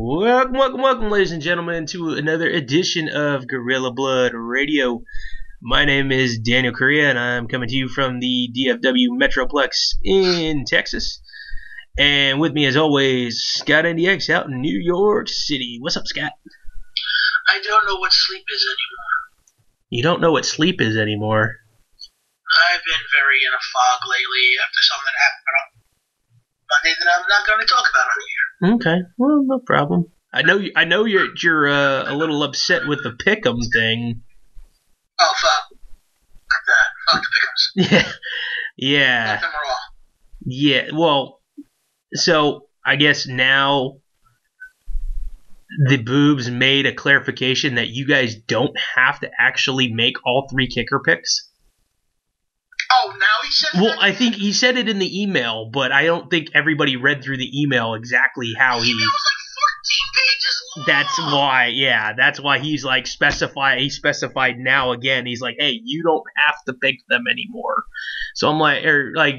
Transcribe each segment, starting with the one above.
Welcome, ladies and gentlemen, to another edition of Gorilla Blood Radio. My name is Daniel Correa, and I'm coming to you from the DFW Metroplex in Texas. And with me, as always, Scott NDX out in New York City. What's up, Scott? I don't know what sleep is anymore. You don't know what sleep is anymore? I've been very in a fog lately after something that happened on Monday that I'm not going to talk about on here. Okay, well, no problem. I know you're a little upset with the Pick'em thing. Oh, fuck. Fuck the Pick'ems. Yeah. Fuck them all. Yeah, well, so I guess now the boobs made a clarification that you guys don't have to actually make all three kicker picks. Oh, now he said Well, that? I think he said it in the email, but I don't think everybody read through the email exactly how he... The email was like 14 pages long. That's why he's like he specified now again. He's like, hey, you don't have to pick them anymore. So I'm like,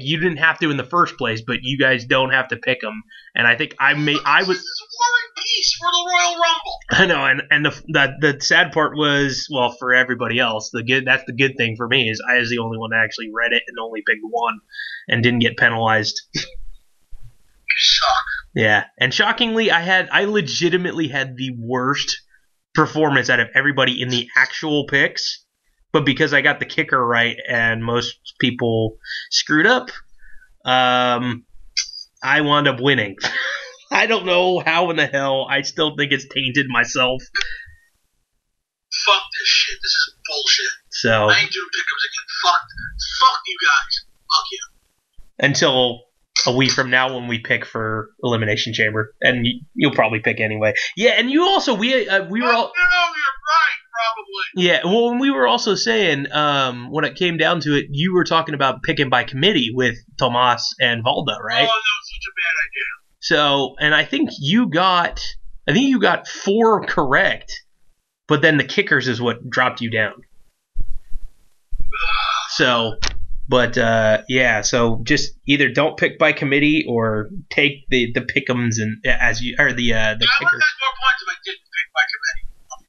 you didn't have to in the first place, but you guys don't have to pick them. And I think I was... This is War and Peace for the Royal Rumble. I know, and the sad part was, well, for everybody else, that's the good thing for me is I was the only one that actually read it and only picked one and didn't get penalized. You suck. Yeah, and shockingly, I legitimately had the worst performance out of everybody in the actual picks, but because I got the kicker right and most people screwed up, I wound up winning. I don't know how in the hell. I still think it's tainted myself. Fuck this shit. This is bullshit. So I ain't doing Pick'ems again. Fuck you guys. Fuck you. Until a week from now when we pick for Elimination Chamber, and you'll probably pick anyway. Yeah, and you also we were all. No, you're right. Probably. Yeah, well, and we were also saying when it came down to it, you were talking about picking by committee with Tomas and Valda, right? Oh, that was such a bad idea. So, and I think you got 4 correct, but then the kickers is what dropped you down. So, but yeah, so just either don't pick by committee or take the pick'ems and the I kickers. would have had more points if I didn't pick by committee.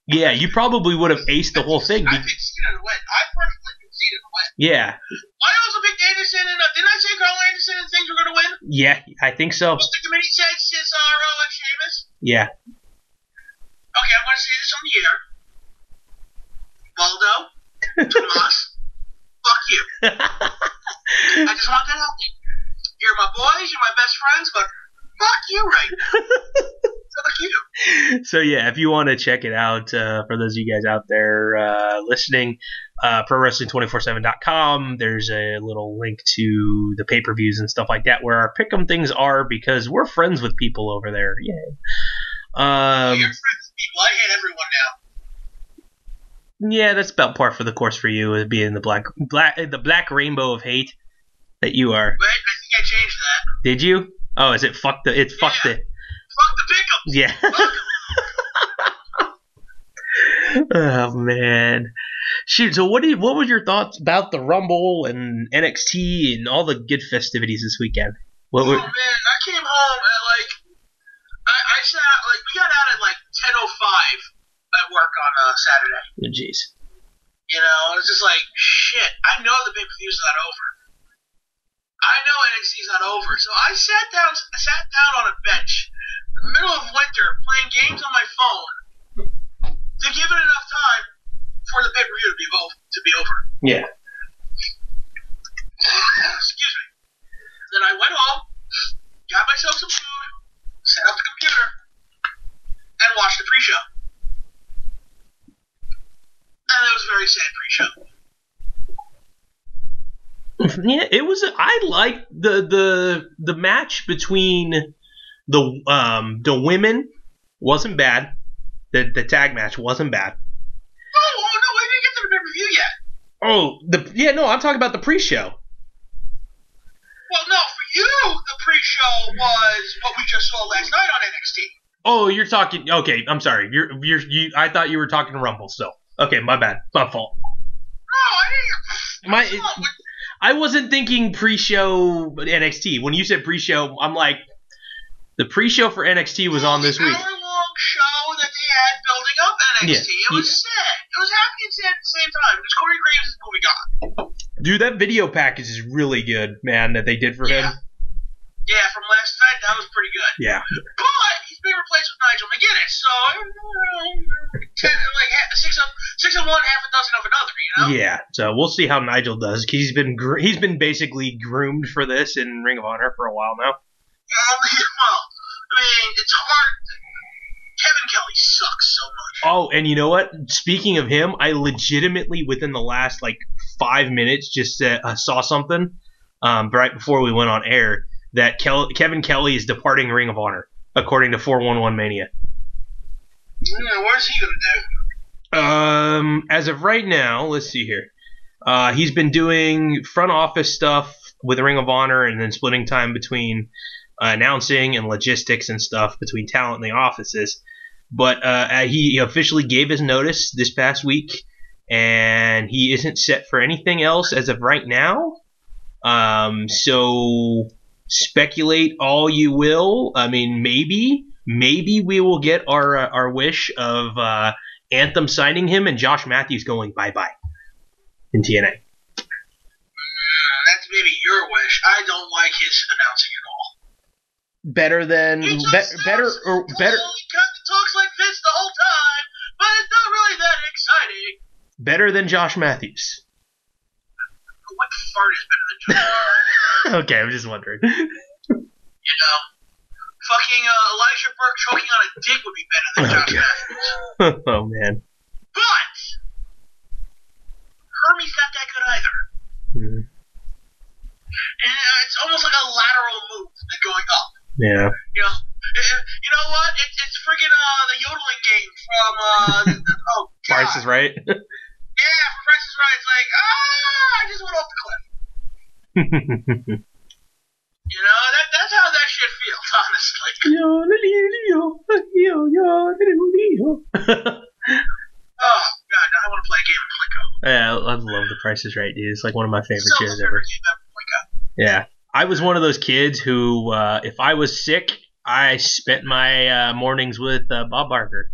Yeah, you probably would have aced the whole thing. I conceded a win. I personally conceded a win. Yeah. I also picked Anderson, and didn't I say Carl Anderson and things were going to win? Yeah, I think so. What the committee said Cesaro and Sheamus? Yeah. Okay, I'm going to say this on the air. Baldo, Tomas, fuck you. I just want that out there. You're my boys, you're my best friends, but fuck you right now. Fuck you. So yeah, if you want to check it out, for those of you guys out there listening, ProWrestling247.com, there's a little link to the pay-per-views and stuff like that where our pick'em things are because we're friends with people over there. Yay. You're friends with people. I hate everyone now. Yeah, that's about par for the course for you, being the black rainbow of hate that you are. Wait, I think I changed that. Did you? Oh, is it fuck the? It's fuck the. Fuck the pick'ems. Yeah. Oh man. Shoot. So what were your thoughts about the Rumble and NXT and all the good festivities this weekend? Man, I came home at I sat we got out at 10:05 at work on Saturday. Oh, jeez. You know, it's just like shit. I know the pay-per-view's not over. I know NXT's not over. So I sat down on a bench in the middle of winter playing games on my phone to give it enough time for the pay-per-view to be over. Yeah. Excuse me. Then I went home, got myself some food, set up the computer, and watched the pre-show. And it was a very sad pre-show. Yeah, it was. I liked the match between the women wasn't bad. The tag match wasn't bad. Oh no, I didn't get to the pay-per-view yet. I'm talking about the pre-show. Well, no, for you, the pre-show was what we just saw last night on NXT. Oh, you're talking. Okay, I'm sorry. You. I thought you were talking Rumble still. Okay, my bad. My fault. No, I didn't. I wasn't thinking pre-show NXT. When you said pre-show, I'm like, the pre-show for NXT was on this week. Hour-long bad building up NXT. It was sad. It was happy and sad at the same time because Corey Graves is moving on. Dude, that video package is really good, man, that they did for him. Yeah, from last night, that was pretty good. Yeah. But he's being replaced with Nigel McGuinness, so like 6 of one, half a dozen of another, you know? Yeah, so we'll see how Nigel does. He's been basically groomed for this in Ring of Honor for a while now. Well, I mean, it's hard. Kevin Kelly sucks so much. Oh, and you know what? Speaking of him, I legitimately, within the last, 5 minutes, just saw something right before we went on air that Kevin Kelly is departing Ring of Honor, according to 411 Mania. Yeah, what's he going to do? As of right now, let's see here. He's been doing front office stuff with Ring of Honor and then splitting time between announcing and logistics and stuff between talent and the offices. But he officially gave his notice this past week, and he isn't set for anything else as of right now. So speculate all you will. I mean, maybe we will get our wish of Anthem signing him and Josh Matthews going bye-bye in TNA. That's maybe your wish. I don't like his announcing at all. Better than He better. He talks like this the whole time, but it's not really that exciting. Better than Josh Matthews. What fart is better than Josh? Okay, I'm just wondering. You know, fucking Elijah Burke choking on a dick would be better than Josh Matthews. Oh man. But Hermie's not that good either. Mm. And it's almost like a lateral move than going up. Yeah. You know what? It's friggin' the yodeling game from Price is Right. Yeah, from Price is Right. It's like, I just went off the cliff. That's how that shit feels, honestly. Oh god, now I want to play a game of Plinko. Yeah, I love the Price is Right, dude. It's like one of my favorite Still shows my ever. favorite game ever, Plinko. Yeah. I was one of those kids who, if I was sick, I spent my mornings with Bob Barker.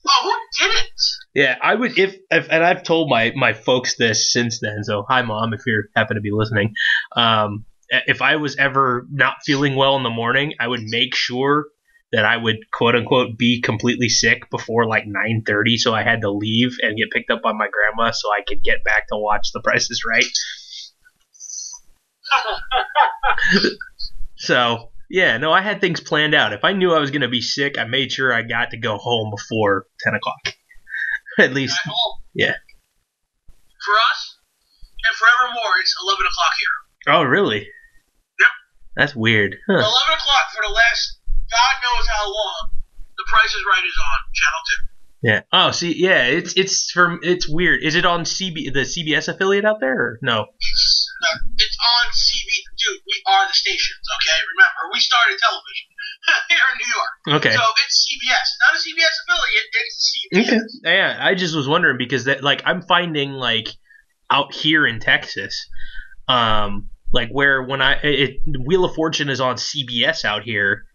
Oh, who didn't? Yeah, I would and I've told my folks this since then. So hi, Mom, if you happen to be listening. If I was ever not feeling well in the morning, I would make sure that I would quote unquote be completely sick before 9:30, so I had to leave and get picked up by my grandma so I could get back to watch The Price is Right. So, yeah, no, I had things planned out. If I knew I was going to be sick, I made sure I got to go home before 10 o'clock. At least. At home. Yeah. For us, and forevermore, it's 11 o'clock here. Oh, really? Yep. That's weird. Huh. 11 o'clock for the last God knows how long The Price is Right is on Channel 2. Yeah. Oh, see, yeah, it's weird. Is it on the CBS affiliate out there, or no? It's on CBS. Dude, we are the stations, okay? Remember, we started television here in New York. Okay. So it's CBS. It's not a CBS affiliate, it's CBS. Okay. Yeah, I just was wondering because I'm finding out here in Texas, where when Wheel of Fortune is on CBS out here.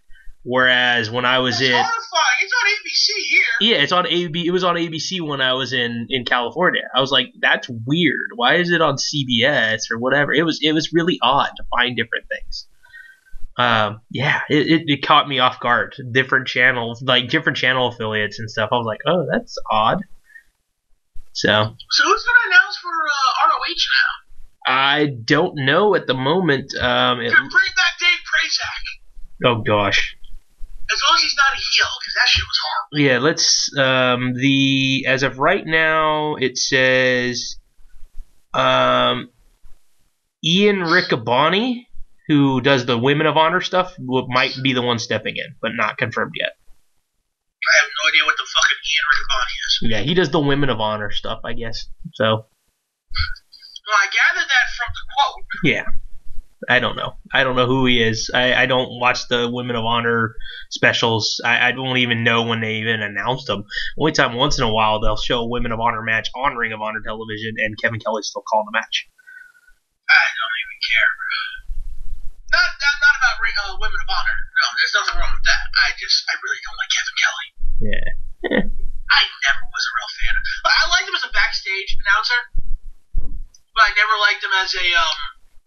Whereas when I was That's horrifying. It's on ABC here. Yeah, it's on It was on ABC when I was in California. I was like, that's weird. Why is it on CBS or whatever? It was really odd to find different things. Yeah, it caught me off guard. Different channels, different channel affiliates and stuff. I was like, oh, that's odd. So who's gonna announce for ROH now? I don't know at the moment. Bring back Dave Prazak. Oh gosh. As long as he's not a heel, because that shit was horrible. Yeah, let's as of right now it says Ian Riccaboni, who does the Women of Honor stuff, might be the one stepping in, but not confirmed yet. I have no idea what the fucking Ian Riccaboni is. Yeah, he does the Women of Honor stuff, I guess. So. Well, I gathered that from the quote. Yeah. I don't know. I don't know who he is. I don't watch the Women of Honor specials. I don't even know when they even announced them. Only time once in a while they'll show a Women of Honor match on Ring of Honor television, and Kevin Kelly's still calling the match. I don't even care. Not about Women of Honor. No, there's nothing wrong with that. I really don't like Kevin Kelly. Yeah. never liked him as a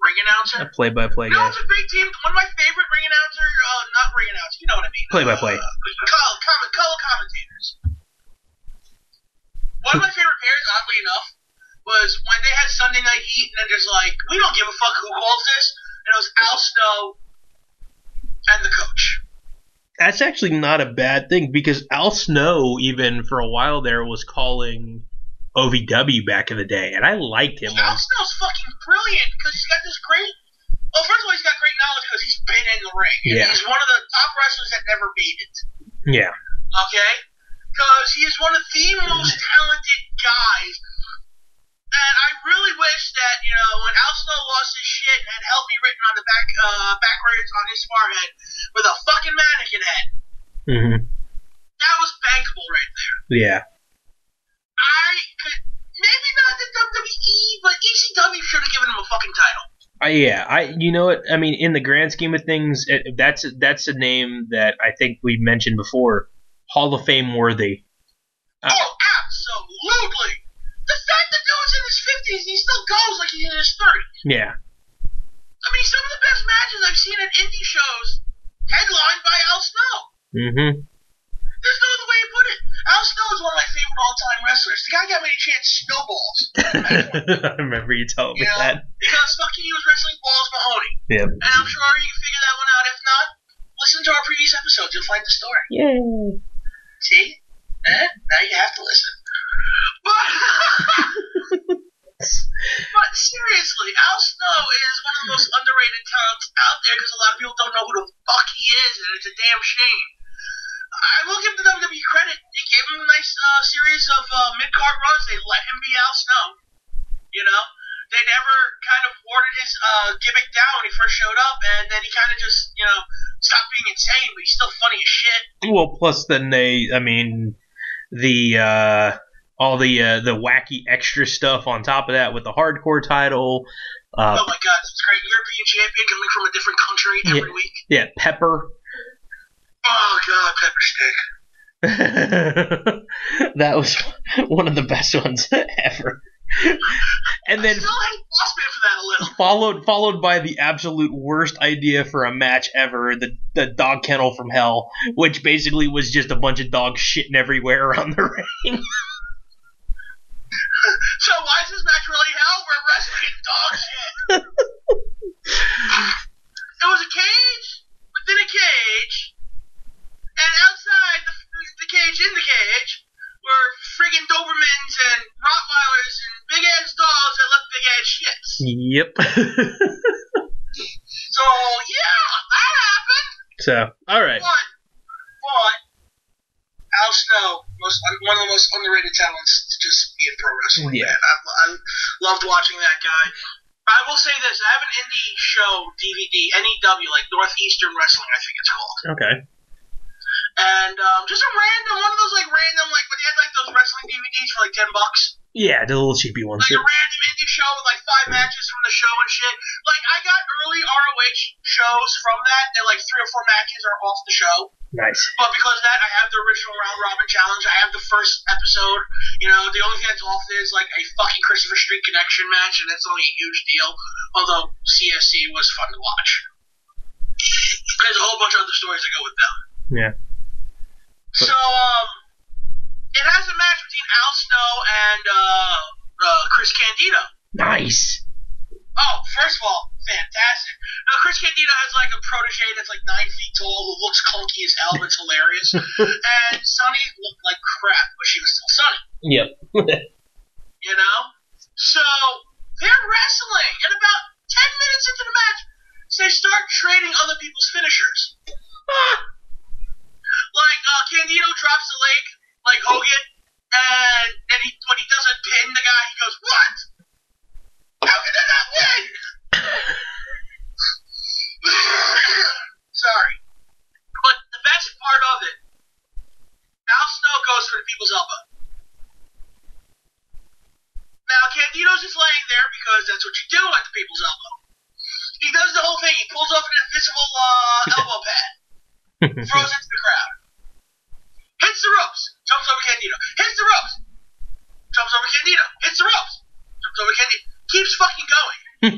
ring announcer. A play-by-play You know, guy. it's a great team. One of my favorite ring announcer, not ring announcer, you know what I mean. Play-by-play. Color commentators. One of my favorite pairs, oddly enough, was when they had Sunday Night Heat, and then there's like, we don't give a fuck who calls this, and it was Al Snow and the coach. That's actually not a bad thing, because Al Snow, even for a while there, was calling OVW back in the day, and I liked him. Al Snow's fucking brilliant, because he's got this great... Well, first of all, he's got great knowledge because he's been in the ring. And he's one of the top wrestlers that never made it. Yeah. Okay? Because he is one of the most talented guys. And I really wish that, you know, when Al Snow lost his shit and had "Help Me" written on the backwards on his forehead with a fucking mannequin head. Mm-hmm. That was bankable right there. Yeah. I could... Maybe not the WWE, but ECW should have given him a fucking title. You know what? I mean, in the grand scheme of things, that's a name that I think we mentioned before. Hall of Fame worthy. Oh, absolutely! The fact that dude's in his 50s, he still goes like he's in his 30s. Yeah. I mean, some of the best matches I've seen at indie shows headlined by Al Snow. Mm-hmm. There's no other way to put it. Al Snow is one of my favorite all-time wrestlers. The guy got me a chance snowballs. I remember you telling me that. Because fucking he was wrestling Balls Mahoney. Yeah. And I'm sure you can figure that one out. If not, listen to our previous episodes. You'll find the story. Yay. See? Now you have to listen. But seriously, Al Snow is one of the most underrated talents out there because a lot of people don't know who the fuck he is, and it's a damn shame. I will give the WWE credit. They gave him a nice series of mid-card runs. They let him be Al Snow. You know? They never kind of watered his gimmick down when he first showed up, and then he kind of just, you know, stopped being insane, but he's still funny as shit. Well, plus then all the wacky extra stuff on top of that with the hardcore title. Oh my god, it's great. European champion coming from a different country every week. Yeah, Pepper. Oh god, Pepper Stick. That was one of the best ones ever. And then I still hate Bossman for that a little. Followed by the absolute worst idea for a match ever, the dog kennel from hell, which basically was just a bunch of dogs shitting everywhere around the ring. So why is this match really hell? We're wrestling in dog shit. It was a cage within a cage, and outside the cage in the cage were friggin' Dobermans and Rottweilers and big-ass dogs that left big-ass shits. Yep. So, yeah, that happened. So, alright. But Al Snow, one of the most underrated talents to just be in pro wrestling. Yeah. I loved watching that guy. I will say this, I have an indie show DVD, NEW, like Northeastern Wrestling, I think it's called. Okay. And just a random, one of those like random, like when they had like those wrestling DVDs for like $10. Yeah, the little cheapy ones. Like a random indie show with like 5 matches from the show and shit. Like I got early ROH shows from that. They're like 3 or 4 matches are off the show. Nice. But because of that, I have the original Round Robin Challenge. I have the first episode. You know, the only thing that's off is like a fucking Christopher Street Connection match, and that's only a huge deal. Although CSC was fun to watch. There's a whole bunch of other stories that go with them. Yeah. So, it has a match between Al Snow and Chris Candido. Nice. Oh, first of all, fantastic. Now, Chris Candido has like a protege that's like 9 feet tall who looks clunky as hell, but it's hilarious. And Sunny looked like crap, but she was still Sunny. Yep. You know? So, they're wrestling, and about 10 minutes into the match, they start trading other people's finishers. Like, Candido drops the leg, like Hogan, and then when he doesn't pin the guy, he goes, "What? How can I not win?" Sorry. But the best part of it, Al Snow goes for the people's elbow. Now, Candido's just laying there because that's what you do at the people's elbow. He does the whole thing. He pulls off an invisible elbow pad. Throws it to the crowd. Hits the ropes. Jumps over Candido. Hits the ropes. Jumps over Candido. Hits the ropes. Jumps over Candido. Keeps fucking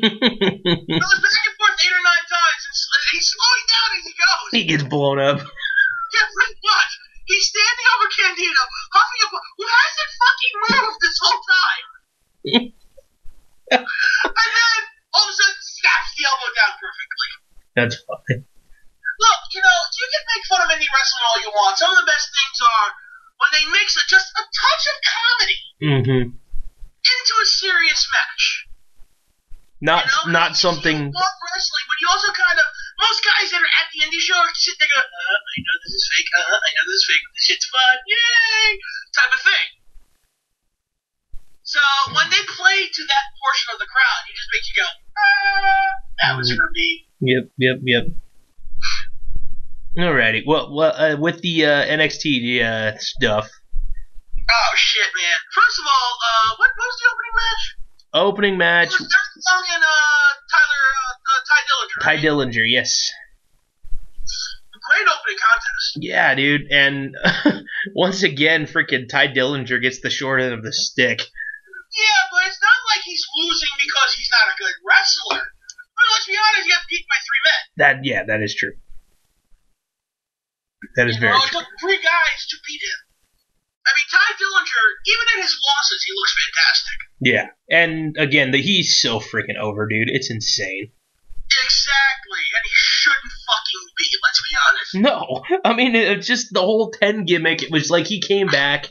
Goes back and forth 8 or 9 times, and he's slowing down as he goes. He gets blown up. Yeah, pretty much. He's standing over Candido, huffing a who hasn't fucking moved this whole time. And then, all of a sudden, snaps the elbow down perfectly. That's funny. Look, you can make fun of indie wrestling all you want. Some of the best things are when they mix just a touch of comedy into a serious match. Not something. You love wrestling, but you also kind of, most guys that are at the indie show sit there going, I know this is fake, I know this is fake, but this shit's fun, yay, type of thing. So when they play to that portion of the crowd, it just makes you go, that was for me. Yep. Alrighty. Well, with the NXT stuff. Oh shit, man! First of all, what was the opening match? Opening match. It was Eric Young and Ty Dillinger. Ty Dillinger, yes. Great opening contest. Yeah, dude, and once again, freaking Ty Dillinger gets the short end of the stick. Yeah, but it's not like he's losing because he's not a good wrestler. But let's be honest, he got beat by 3 men. That is true. That is very true. It took 3 guys to beat him. I mean, Ty Dillinger, even in his losses, he looks fantastic. Yeah, and again, he's so freaking over, dude. It's insane. Exactly, and he shouldn't fucking be, let's be honest. No, I mean, it's just the whole 10 gimmick. It was like he came back,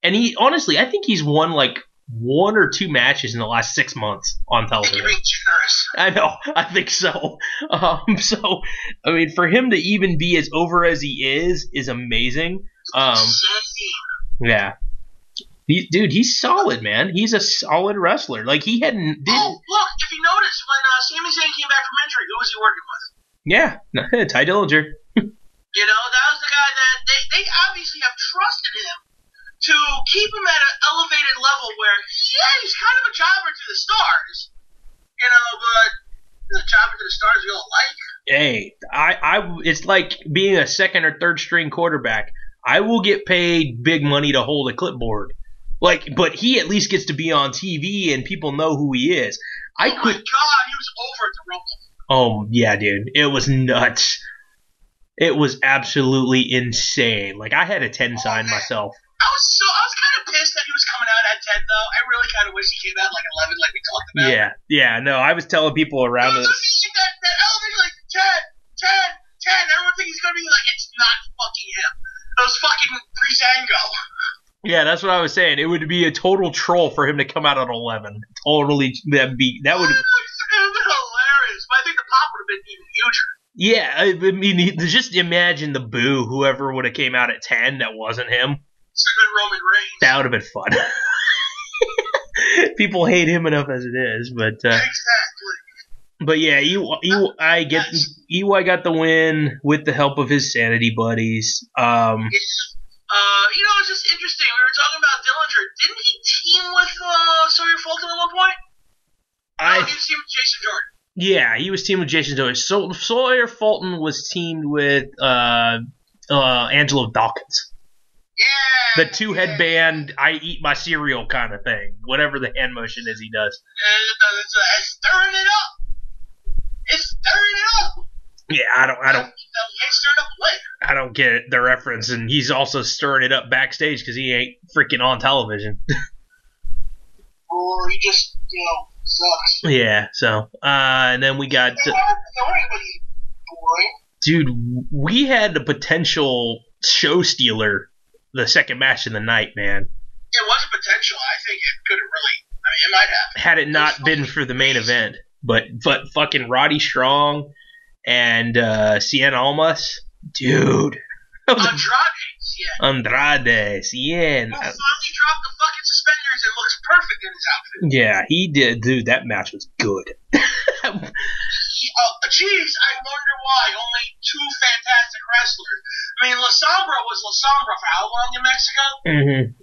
and honestly, I think he's won like 1 or 2 matches in the last 6 months on television. You're being generous. I know, I think so. So, I mean, for him to even be as over as he is amazing. Yeah. Dude, he's solid, man. He's a solid wrestler. Like, he hadn't... Oh, look, if you notice, when Sami Zayn came back from injury, who was he working with? Yeah, Ty Dillinger. That was the guy that they obviously have trusted him to keep him at an elevated level where, yeah, he's kind of a jobber to the stars, but he's a jobber to the stars we all like. Hey, it's like being a second or third string quarterback. I will get paid big money to hold a clipboard. But he at least gets to be on TV and people know who he is. My God, he was over at the Rumble. Oh, yeah, dude. It was nuts. It was absolutely insane. Like, I had a 10 sign myself. I was kind of pissed that he was coming out at 10, though. I really kind of wish he came out like 11, like we talked about. Yeah, no, I was telling people around it. That elevator, like, 10. Everyone thinks he's going to be like, it's not fucking him. It was fucking Breezango. Yeah, that's what I was saying. It would be a total troll for him to come out at 11. Totally, that would. It would have been hilarious, but I think the pop would have been even huger. Yeah, I mean, just imagine the boo, whoever would have came out at 10 that wasn't him. Should have been Roman Reigns. That would have been fun. People hate him enough as it is, but exactly. But yeah, EY got the win with the help of his sanity buddies. It's just interesting. We were talking about Dillinger. Didn't he team with Sawyer Fulton at one point? No, he was teamed with Jason Jordan. Yeah, he was teamed with Jason Jordan. So Sawyer Fulton was teamed with Angelo Dawkins. Yeah. The 2 headband, I eat my cereal kind of thing. Whatever the hand motion is he does. It's stirring it up. It's stirring it up. Yeah, I don't get the reference, and he's also stirring it up backstage because he ain't freaking on television. Or he just, sucks. Yeah, so, and then we got... Dude, we had a potential show stealer the second match of the night, man. It was a potential. I think it could have really... I mean, it might have. Had it not been for the main event. But fucking Roddy Strong and Cien Almas, dude. Andrade, Cien. Well, finally dropped the fucking suspenders and looks perfect in his outfit. Yeah, he did. Dude, that match was good. Jeez, I wonder why. Only 2 fantastic wrestlers. I mean, La Sombra was La Sombra for how long in Mexico? Mm-hmm.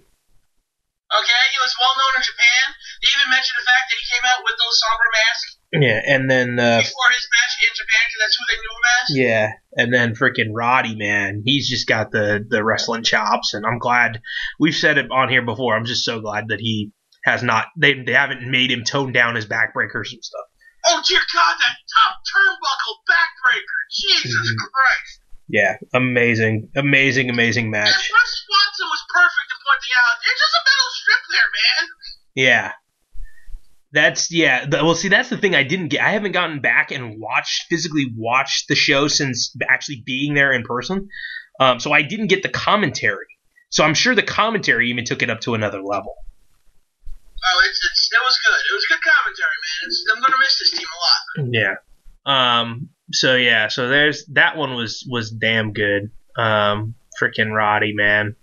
Okay, he was well known in Japan. They even mentioned the fact that he came out with the La Sombra mask. Yeah, and then... before his match in Japan, because that's who they knew him as. Yeah, and then freaking Roddy, man. He's just got the wrestling chops, and I'm glad... We've said it on here before. I'm just so glad that he has not... They haven't made him tone down his backbreakers and stuff. Oh, dear God, that top turnbuckle backbreaker. Jesus Christ. Yeah, amazing match. And Russ Swanson was perfect in pointing out, there's just a metal strip there, man. Yeah. That's the thing I didn't get. I haven't gotten back and physically watched the show since actually being there in person. So I didn't get the commentary. So I'm sure the commentary even took it up to another level. Oh, it was good. It was good commentary, man. I'm gonna miss this team a lot. Yeah. So there's that one was damn good. Freaking Roddy, man.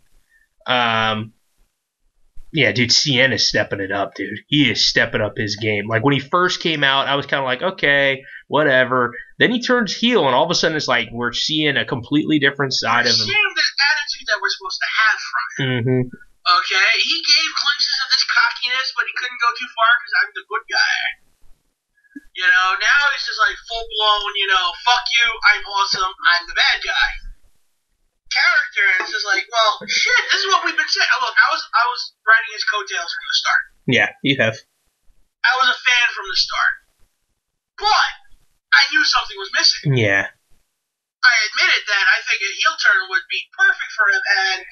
Yeah, dude, CN is stepping it up, dude. He is stepping up his game. Like, when he first came out, I was kind of like, okay, whatever. Then he turns heel, and all of a sudden it's like we're seeing a completely different side of him. We're seeing the attitude that we're supposed to have from him. Mm-hmm. Okay? He gave glimpses of this cockiness, but he couldn't go too far because I'm the good guy. You know, now he's just like full-blown, fuck you, I'm awesome, I'm the bad guy. Character, and it's just like, well, shit, this is what we've been saying. Look, I was riding his coattails from the start. Yeah, you have. I was a fan from the start. But I knew something was missing. Yeah. I admitted that I think a heel turn would be perfect for him, and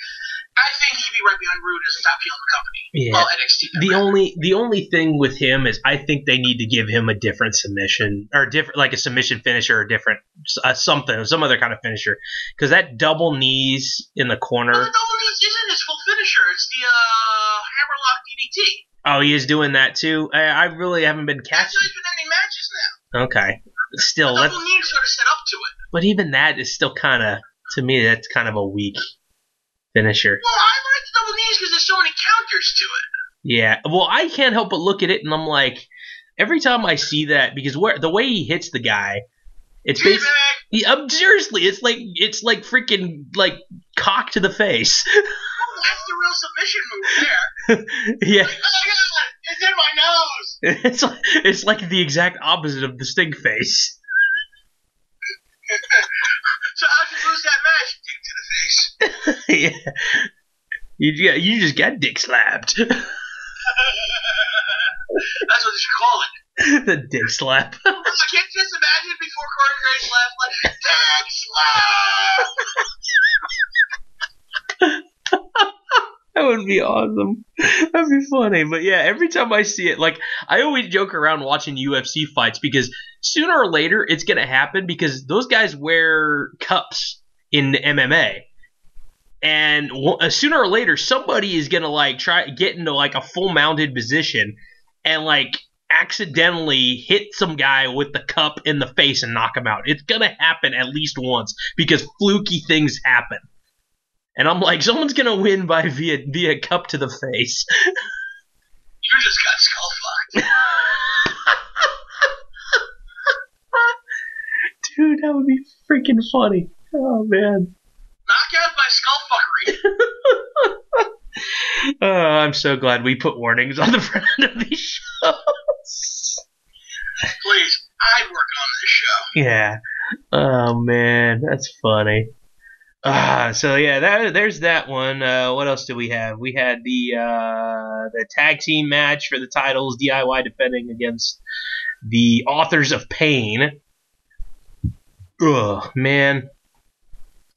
I think he'd be right behind Rude as the top heel in the company. Yeah. Well, NXT. The only thing with him is I think they need to give him a different submission, or different, like a submission finisher, or different some other kind of finisher, because that double knees in the corner. Well, the double knees isn't his full finisher. It's the hammerlock DDT. Oh, he is doing that too. I really haven't been catching. That's not even any matches now. Okay, still, the double knees sort of set up to it. But even that is still kind of, to me, that's kind of a weak finisher. Well, I like the double knees because there's so many counters to it. Yeah, well, I can't help but look at it, and I'm like, every time I see that, because the way he hits the guy, it's basically, seriously, it's like freaking like cock to the face. Oh, that's the real submission move there. Yeah. Like, oh my God, it's in my nose. It's like the exact opposite of the Sting face. So how'd you lose that match? Dick to the face. Yeah. You just got dick slapped. That's what they should call it. The dick slap. I can't just imagine before Corey Graves left, like, dick slap! That would be awesome. That'd be funny. But yeah, every time I see it, like, I always joke around watching UFC fights because sooner or later it's going to happen because those guys wear cups in MMA. And sooner or later, somebody is going to, like, try get into, like, a full mounted position and, like, accidentally hit some guy with the cup in the face and knock him out. It's going to happen at least once because fluky things happen. And I'm like, someone's going to win via cup to the face. You just got skull fucked. Dude, that would be freaking funny. Oh, man. Knockout by skull fuckery. I'm so glad we put warnings on the front of these shows. Please, I'd work on this show. Yeah. Oh, man. That's funny. So yeah, there's that one. What else do we have? We had the tag team match for the titles, DIY defending against the Authors of Pain. Ugh, man.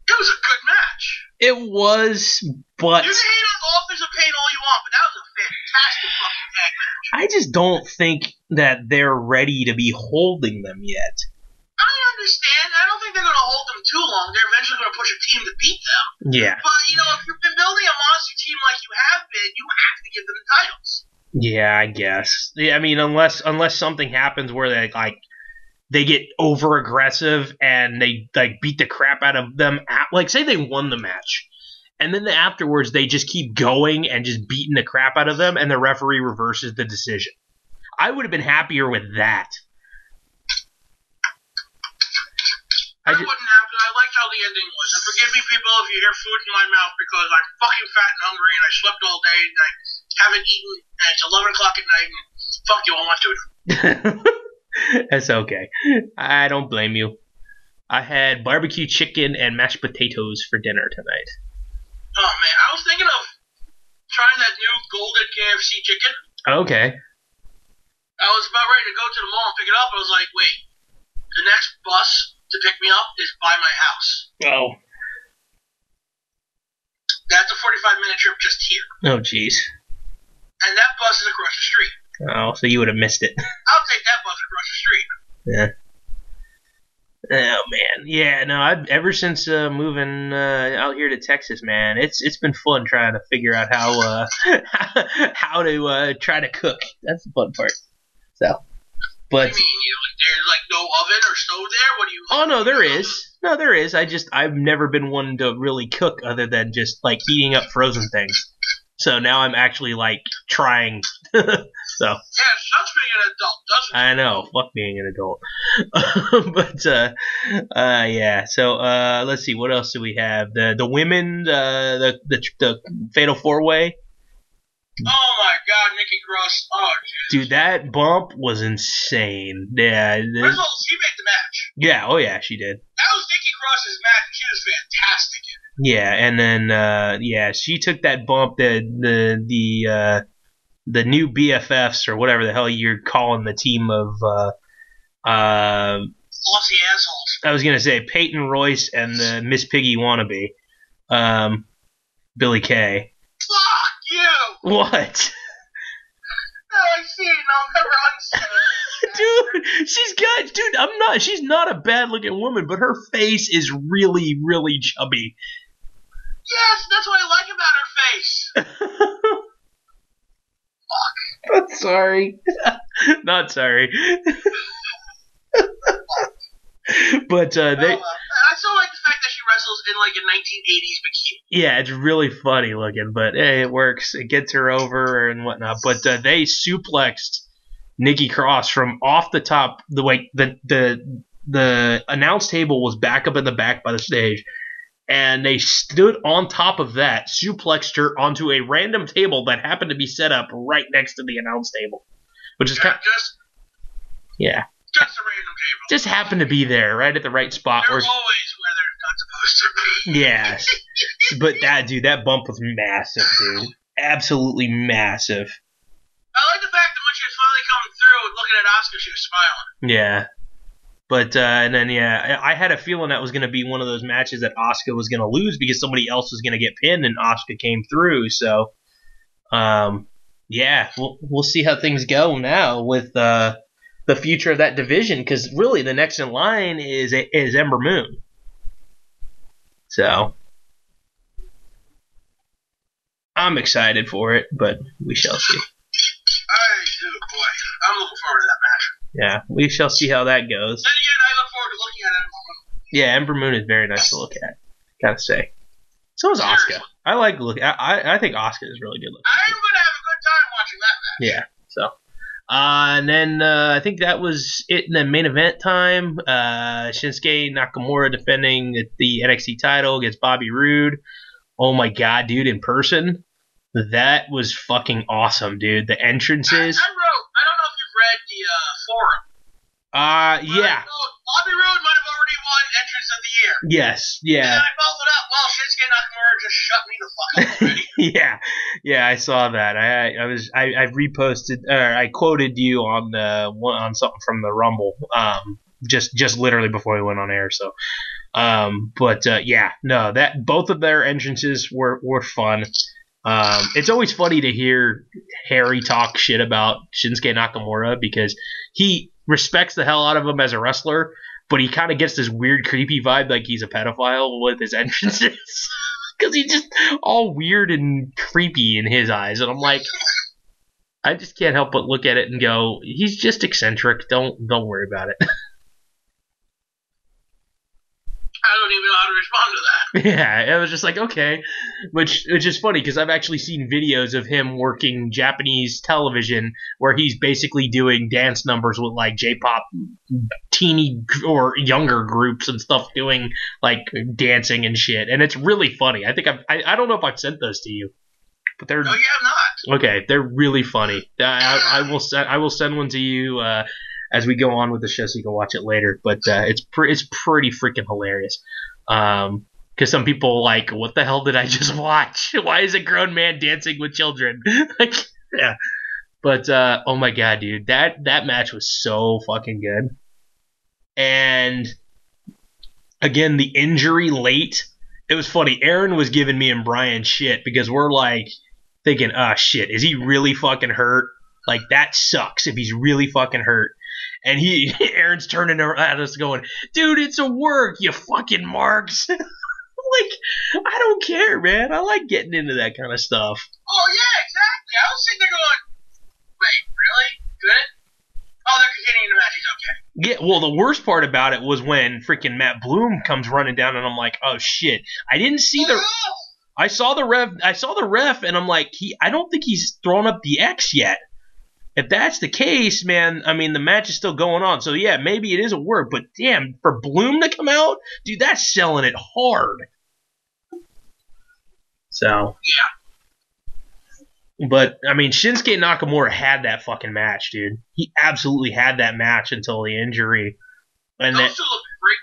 It was a good match. It was, but you can hate on the Authors of Pain all you want, but that was a fantastic fucking tag match. I just don't think that they're ready to be holding them yet. I understand. I don't think they're going to hold them too long. They're eventually going to push a team to beat them. Yeah. But, if you've been building a monster team like you have been, you have to give them the titles. Yeah, I guess. Yeah, I mean, unless something happens where they get over aggressive and they beat the crap out of them. Like, say they won the match, and then afterwards they just keep going and just beating the crap out of them, and the referee reverses the decision. I would have been happier with that. I wouldn't have to. I liked how the ending was. And forgive me, people, if you hear food in my mouth because I'm fucking fat and hungry and I slept all day and I haven't eaten and it's 11 o'clock at night and fuck you, I want to. That's okay. I don't blame you. I had barbecue chicken and mashed potatoes for dinner tonight. Oh, man. I was thinking of trying that new golden KFC chicken. Okay. I was about ready to go to the mall and pick it up. I was like, wait, the next bus to pick me up is by my house. Oh. That's a 45-minute trip just here. Oh, jeez. And that bus is across the street. Oh, so you would have missed it. I'll take that bus across the street. Yeah. Oh man, yeah. No, ever since moving out here to Texas, man, it's been fun trying to figure out how how to try to cook. That's the fun part. So, but what do you mean? There's like no oven or stove there? What do you? Oh no, there is. No, there is. I've never been one to really cook other than just like heating up frozen things. So now I'm actually like trying. So yeah, it sucks being an adult, doesn't it? I know, fuck being an adult. But yeah. So let's see, what else do we have? The women, the Fatal 4-Way. Oh my God, Nikki Cross! Oh, dude, that bump was insane. Yeah. First of all, she made the match. Yeah. Oh yeah, she did. That was Nikki Cross's match, and she was fantastic in it. Yeah, and then yeah, she took that bump. The new BFFs or whatever the hell you're calling the team of Flossy assholes. I was gonna say Peyton Royce and the Miss Piggy wannabe, Billy Kay. Fuck you! What? No, I see it. I'll never unsee it. Dude, she's not a bad looking woman, but her face is really, really chubby. Yes, that's what I like about her face. Fuck. Not sorry. Not sorry. But they. I still like the fact that she wrestles in like a 1980s bikini. Yeah, it's really funny looking, but hey, it works. It gets her over and whatnot. But they suplexed Nikki Cross from off the top. The announce table was back up in the back by the stage, and they stood on top of that, suplexed her onto a random table that happened to be set up right next to the announce table, which is kind of, yeah. Just a random table. Just happened to be there, right at the right spot. They're always where they're not supposed to be. Yes. But that bump was massive, dude. Absolutely massive. I like the fact that when she was finally coming through and looking at Asuka, she was smiling. Yeah. But, and then, yeah, I had a feeling that was going to be one of those matches that Asuka was going to lose because somebody else was going to get pinned and Asuka came through. So, yeah, we'll see how things go now with, the future of that division, because really the next in line is Ember Moon. So I'm excited for it, but we shall see. Boy, I'm looking forward to that match. Yeah, we shall see how that goes. Then again, I look forward to looking at Ember Moon. Yeah, Ember Moon is very nice to look at, gotta say. So is Asuka. I like look. I think Asuka is really good looking. I'm gonna have a good time watching that match. Yeah. So. And then I think that was it in the main event time. Shinsuke Nakamura defending the NXT title against Bobby Roode. Oh my god, dude, in person. That was fucking awesome, dude. The entrances. I don't know if you've read the forum. Yeah. Bobby Roode might have already won Entrance of the Year. Yes, yeah. And then I followed up. Well, Shinsuke Nakamura just shut me the fuck up already. yeah, I saw that. I reposted, or I quoted you on something from the Rumble, just literally before we went on air. So, that both of their entrances were fun. It's always funny to hear Harry talk shit about Shinsuke Nakamura because he respects the hell out of him as a wrestler, but he kind of gets this weird, creepy vibe like he's a pedophile with his entrances. Because he's just all weird and creepy in his eyes. And I'm like, I just can't help but look at it and go, he's just eccentric. Don't worry about it. I don't even know how to respond to that. Yeah, it was just like, okay. Which is funny because I've actually seen videos of him working Japanese television where he's basically doing dance numbers with like J-pop teeny or younger groups and stuff doing like dancing and shit. And it's really funny. I think I don't know if I've sent those to you. But they're no, you have not. Okay, they're really funny. I will send one to you as we go on with the show, so you can watch it later. But it's pretty freaking hilarious. Because some people like, what the hell did I just watch? Why is a grown man dancing with children? Like, yeah. But oh my god, dude, that match was so fucking good. And again, the injury late. It was funny. Aaron was giving me and Brian shit because we're like thinking, shit, is he really fucking hurt? Like that sucks if he's really fucking hurt. And Aaron's turning at us going, dude, it's a work, you fucking marks. Like, I don't care, man. I like getting into that kind of stuff. Oh, yeah, exactly. I was sitting there going, wait, really? Good? Oh, they're continuing the match. He's okay. Yeah, well, the worst part about it was when freaking Matt Bloom comes running down, and I'm like, oh, shit. I didn't see the... I saw the ref, and I'm like, I don't think he's thrown up the X yet. If that's the case, man, I mean, the match is still going on. So, yeah, maybe it is a work, but damn, for Bloom to come out, dude, that's selling it hard. So. Yeah. But, I mean, Shinsuke Nakamura had that fucking match, dude. He absolutely had that match until the injury. And those two look great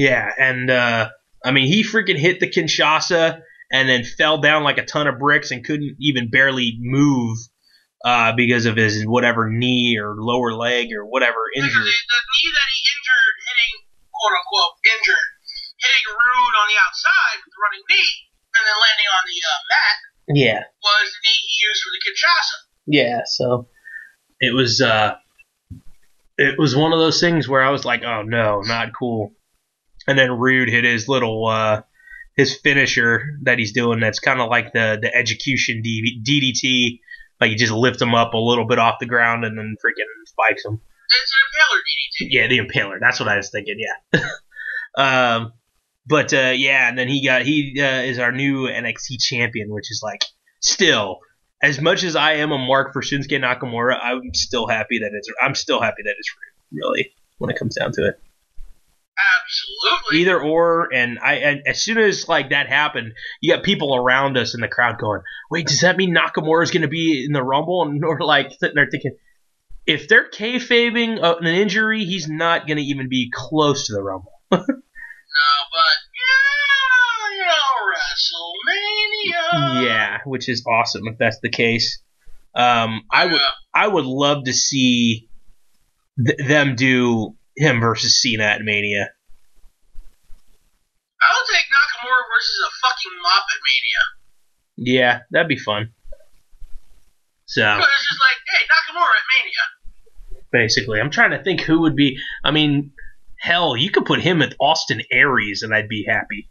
Yeah, together. and, I mean, he freaking hit the Kinshasa and then fell down like a ton of bricks and couldn't even barely move. Because of his whatever knee or lower leg or whatever injury. The knee that he injured, quote unquote injured, hitting Rude on the outside with the running knee, and then landing on the mat. Yeah. Was the knee he used for the Kinshasa. Yeah. So it was one of those things where I was like, oh no, not cool. And then Rude hit his little his finisher that he's doing. That's kind of like the execution DDT. Like, you just lift him up a little bit off the ground and then freaking spikes him. It's an Impaler DDT. Yeah, the Impaler. That's what I was thinking, yeah. But and then he is our new NXT champion, which is like, still, as much as I am a mark for Shinsuke Nakamura, I'm still happy that it's Rude, really, when it comes down to it. Absolutely. Either or, and as soon as like that happened, you got people around us in the crowd going, "Wait, does that mean Nakamura's going to be in the Rumble?" And we're like sitting there thinking, if they're kayfabing an injury, he's not going to even be close to the Rumble. No, but WrestleMania. Yeah, which is awesome if that's the case. I would love to see them do him versus Cena at Mania. I'll take Nakamura versus a fucking mop at Mania. Yeah, that'd be fun. So it's just like, hey, Nakamura at Mania. Basically, I'm trying to think who would be. I mean, hell, you could put him with Austin Aries, and I'd be happy.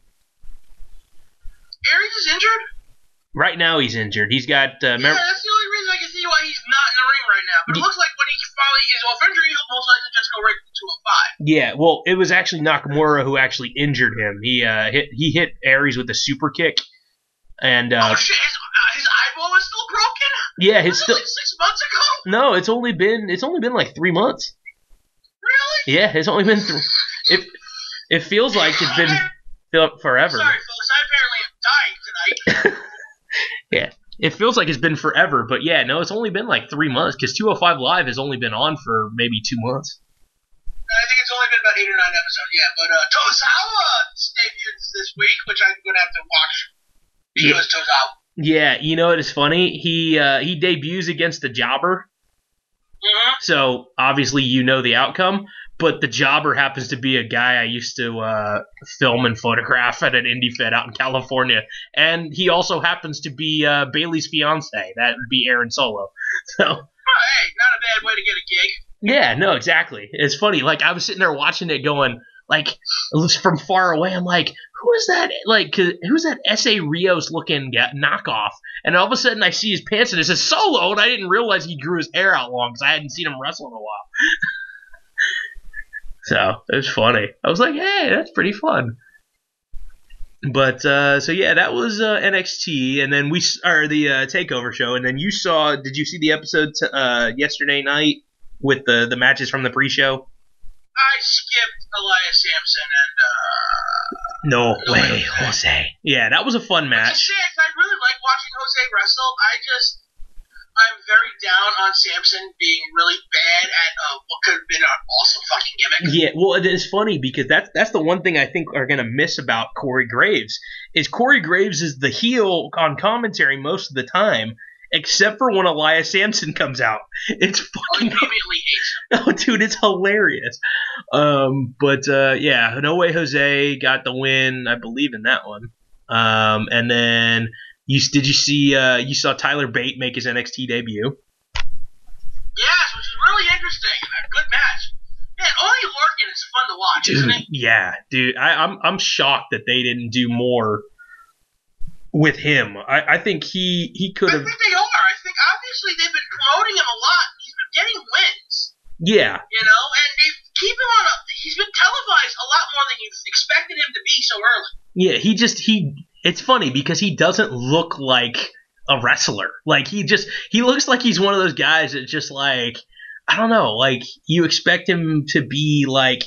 Aries is injured? Right now, he's injured. He's got. Yeah, that's the only reason I can see why he's not in the ring right now. But it looks like when he finally is off injury, he'll most likely just go right to 205. Yeah, well, it was actually Nakamura who actually injured him. He hit Aries with a super kick, and oh shit, his eyeball is still broken. Yeah, was it like 6 months ago? No, it's only been like 3 months. Really? Yeah, it's only been. It feels like it's been forever. Sorry, folks, I apparently am dying tonight. Yeah. It feels like it's been forever, but yeah, no, it's only been like 3 months because 205 Live has only been on for maybe 2 months. I think it's only been about 8 or 9 episodes, yeah. But Tozawa debuts this week, which I'm going to have to watch because Tozawa. Yeah, you know what is funny? He debuts against the Jobber. Mm-hmm. So obviously you know the outcome, but the Jobber happens to be a guy I used to film and photograph at an indie fed out in California, and he also happens to be Bailey's fiance. That would be Aaron Solo. So, oh, hey, not a bad way to get a gig. Yeah, no, exactly. It's funny. Like, I was sitting there watching it, going, like, from far away. I'm like, who is that? Like, who's that S.A. Rios looking knockoff? And all of a sudden, I see his pants and it says Solo, and I didn't realize he grew his hair out long because I hadn't seen him wrestle in a while. So it was funny. I was like, hey, that's pretty fun. But so yeah, that was NXT, and then the Takeover show, and then did you see the episode yesterday night with the matches from the pre-show? I skipped Elias Sampson and No way, Jose. Yeah, that was a fun match. I really like watching Jose wrestle. I'm very down on Sampson being really bad at what could have been an awesome fucking gimmick. Yeah, well, it is funny because that's the one thing I think are going to miss about Corey Graves is Corey Graves is the heel on commentary most of the time, except for when Elias Sampson comes out. It's fucking immediately hates him. oh, dude, it's hilarious. Yeah, No Way Jose got the win, I believe, in that one. And then you saw Tyler Bate make his NXT debut. Yes, which is really interesting. A good match. Man, Only Lorcan is fun to watch, isn't he? Yeah, dude. I'm shocked that they didn't do more with him. I think he could have. I think they are. I think obviously they've been promoting him a lot. He's been getting wins. Yeah. You know, and they keep him on. He's been televised a lot more than you expected him to be so early. Yeah, it's funny because he doesn't look like a wrestler. Like he looks like he's one of those guys that just like, I don't know, like you expect him to be like,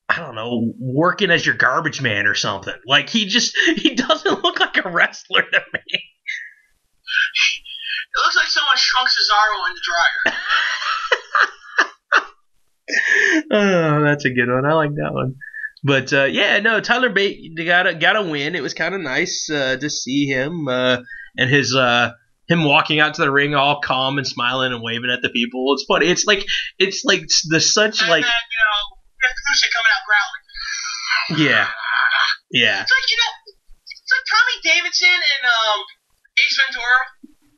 I don't know, working as your garbage man or something. Like he doesn't look like a wrestler to me. It looks like someone shrunk Cesaro in the dryer. Oh, that's a good one. I like that one. But Tyler Bate got a win. It was kind of nice to see him and his him walking out to the ring all calm and smiling and waving at the people. It's funny. It's like the such and like. then, Fusha coming out growling. Yeah. It's like Tommy Davidson and Ace Ventura,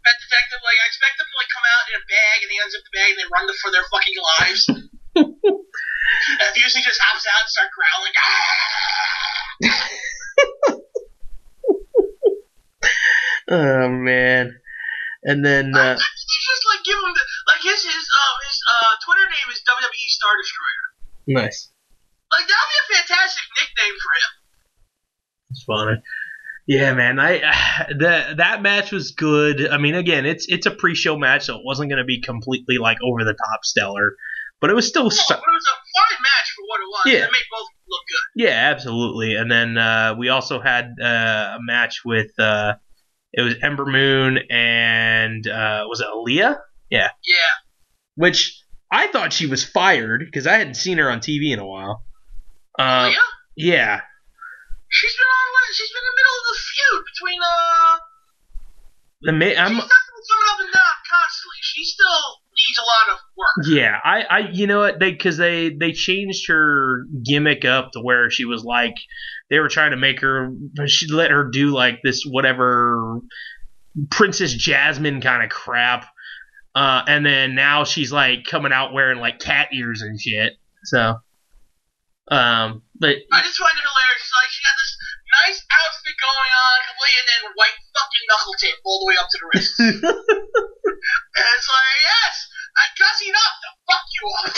Pet Detective. Like I expect them to like come out in a bag and he ends up the bag and they run for their fucking lives. And Fusha just hops out and starts growling. Oh man. And then I just like give him his Twitter name is WWE Star Destroyer. Nice. Like that would be a fantastic nickname for him. It's funny. Yeah, man. That match was good. I mean, again, it's a pre-show match, so it wasn't going to be completely like over the top stellar, but it was still. But it was a fine match for what it was. Yeah. It made both look good. Yeah, absolutely. And then we also had a match with it was Ember Moon and was it Aaliyah? Yeah. Yeah. Which I thought she was fired because I hadn't seen her on TV in a while. Aaliyah? Yeah. She's been in the middle of the feud between she's not coming up and down constantly. She still needs a lot of work. Yeah, I you know what, they changed her gimmick up to where she was like, they were trying to make her, she let her do like this whatever Princess Jasmine kind of crap, and then now she's like coming out wearing like cat ears and shit. So, but I just find it hilarious. It's like she got this nice outfit going on, and then white fucking knuckle tape all the way up to the wrist. And it's like, yes, I gussied up to fuck you up.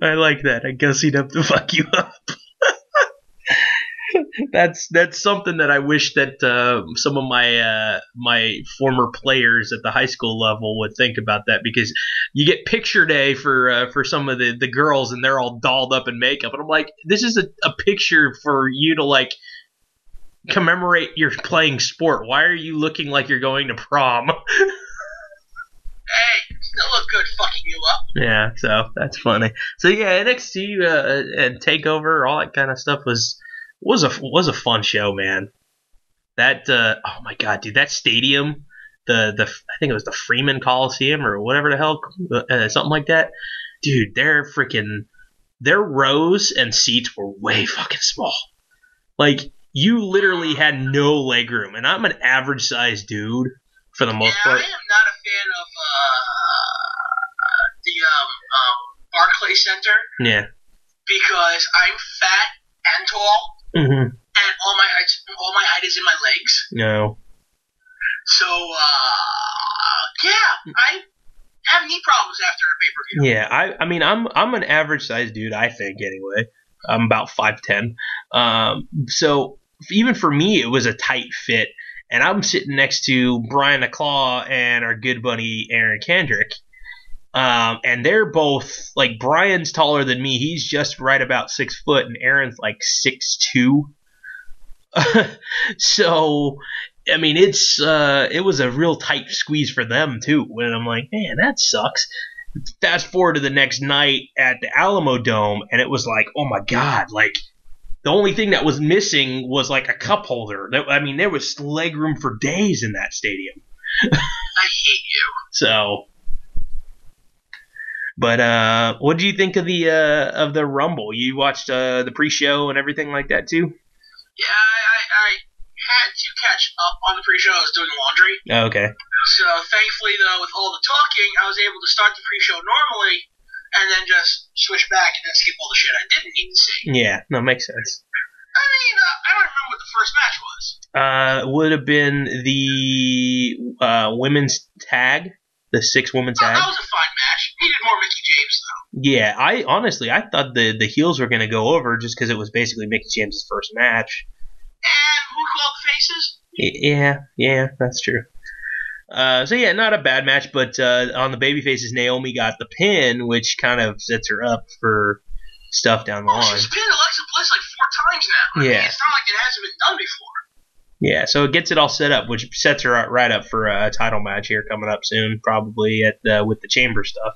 I like that. I gussied up to fuck you up. That's something that I wish that some of my former players at the high school level would think about that, because you get picture day for some of the girls and they're all dolled up in makeup, and I'm like, this is a picture for you to like commemorate your playing sport. Why are you looking like you're going to prom? Hey, still look good fucking you up. Yeah, so that's funny. So yeah, NXT and Takeover, all that kind of stuff was a fun show, man. That oh my god, dude, that stadium, the I think it was the Freeman Coliseum or whatever the hell, something like that. Dude, their rows and seats were way fucking small. Like you literally had no leg room, and I'm an average sized dude for the most part. I am not a fan of the Barclays Center. Yeah. Because I'm fat and tall. Mm-hmm. And all my height is in my legs. No. So, yeah, I have knee problems after a pay-per-view. Yeah, I mean, I'm an average sized dude, I think, anyway. I'm about 5'10". So even for me, it was a tight fit. And I'm sitting next to Brian LaClaw and our good buddy Aaron Kendrick. And they're both, like, Brian's taller than me. He's just right about 6 foot, and Aaron's like 6'2". So, I mean, it was a real tight squeeze for them too. And I'm like, man, that sucks. Fast forward to the next night at the Alamo Dome, and it was like, oh my god, like The only thing that was missing was like a cup holder. I mean, there was leg room for days in that stadium. I hate you. So, but what do you think of the Rumble? You watched the pre-show and everything like that too? Yeah, I had to catch up on the pre-show. I was doing laundry. Oh, okay. So thankfully, though, with all the talking, I was able to start the pre-show normally, and then just switch back and then skip all the shit I didn't need to see. Yeah, no, makes sense. I mean, I don't remember what the first match was. Would have been the women's tag, the 6-woman tag. That was a fine match. Needed more Mickey James, though. Yeah, I thought the heels were going to go over just because it was basically Mickey James' first match. And who called the faces? Yeah, that's true. So yeah, not a bad match, but on the babyfaces, Naomi got the pin, which kind of sets her up for stuff down the line. She's pinned Alexa Bliss like 4 times now. Yeah. I mean, it's not like it hasn't been done before. Yeah, so it gets it all set up, which sets her right up for a title match here coming up soon, probably with the Chamber stuff.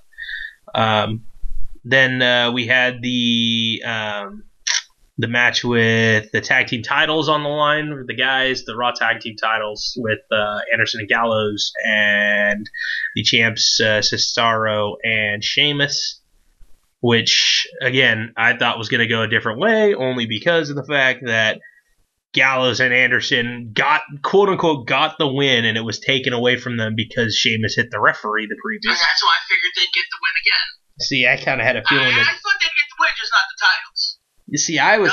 Then we had the match with the tag team titles on the line for the guys, the Raw tag team titles with Anderson and Gallows, and the champs Cesaro and Sheamus, which, again, I thought was going to go a different way, only because of the fact that Gallows and Anderson quote-unquote got the win, and it was taken away from them because Sheamus hit the referee the previous. And that's why I figured they'd get the win again. See, I kind of had a feeling I thought they'd get the win, just not the titles. You see, I was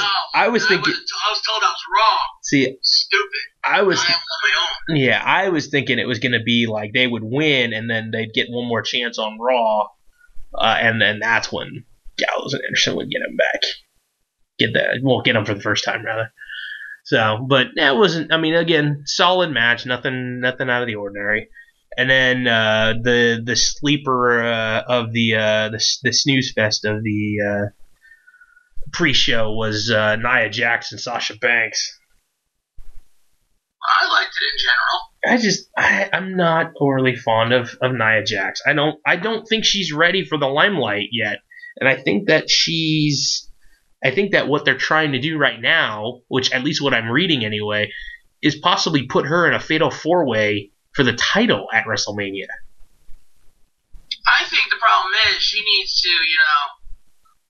thinking. I was told I was wrong. See, stupid. I was. I am on my own. Yeah, I was thinking it was going to be like they would win, and then they'd get one more chance on Raw, and then that's when Gallows and Anderson would get him back. Get him for the first time rather. So, but that wasn't. I mean, again, solid match, nothing out of the ordinary. And then the sleeper of the snooze fest of the pre-show was Nia Jax and Sasha Banks. I liked it in general. I'm not overly fond of Nia Jax. I don't think she's ready for the limelight yet, and I think that what they're trying to do right now, which at least what I'm reading anyway, is possibly put her in a fatal 4-way for the title at WrestleMania. I think the problem is she needs to,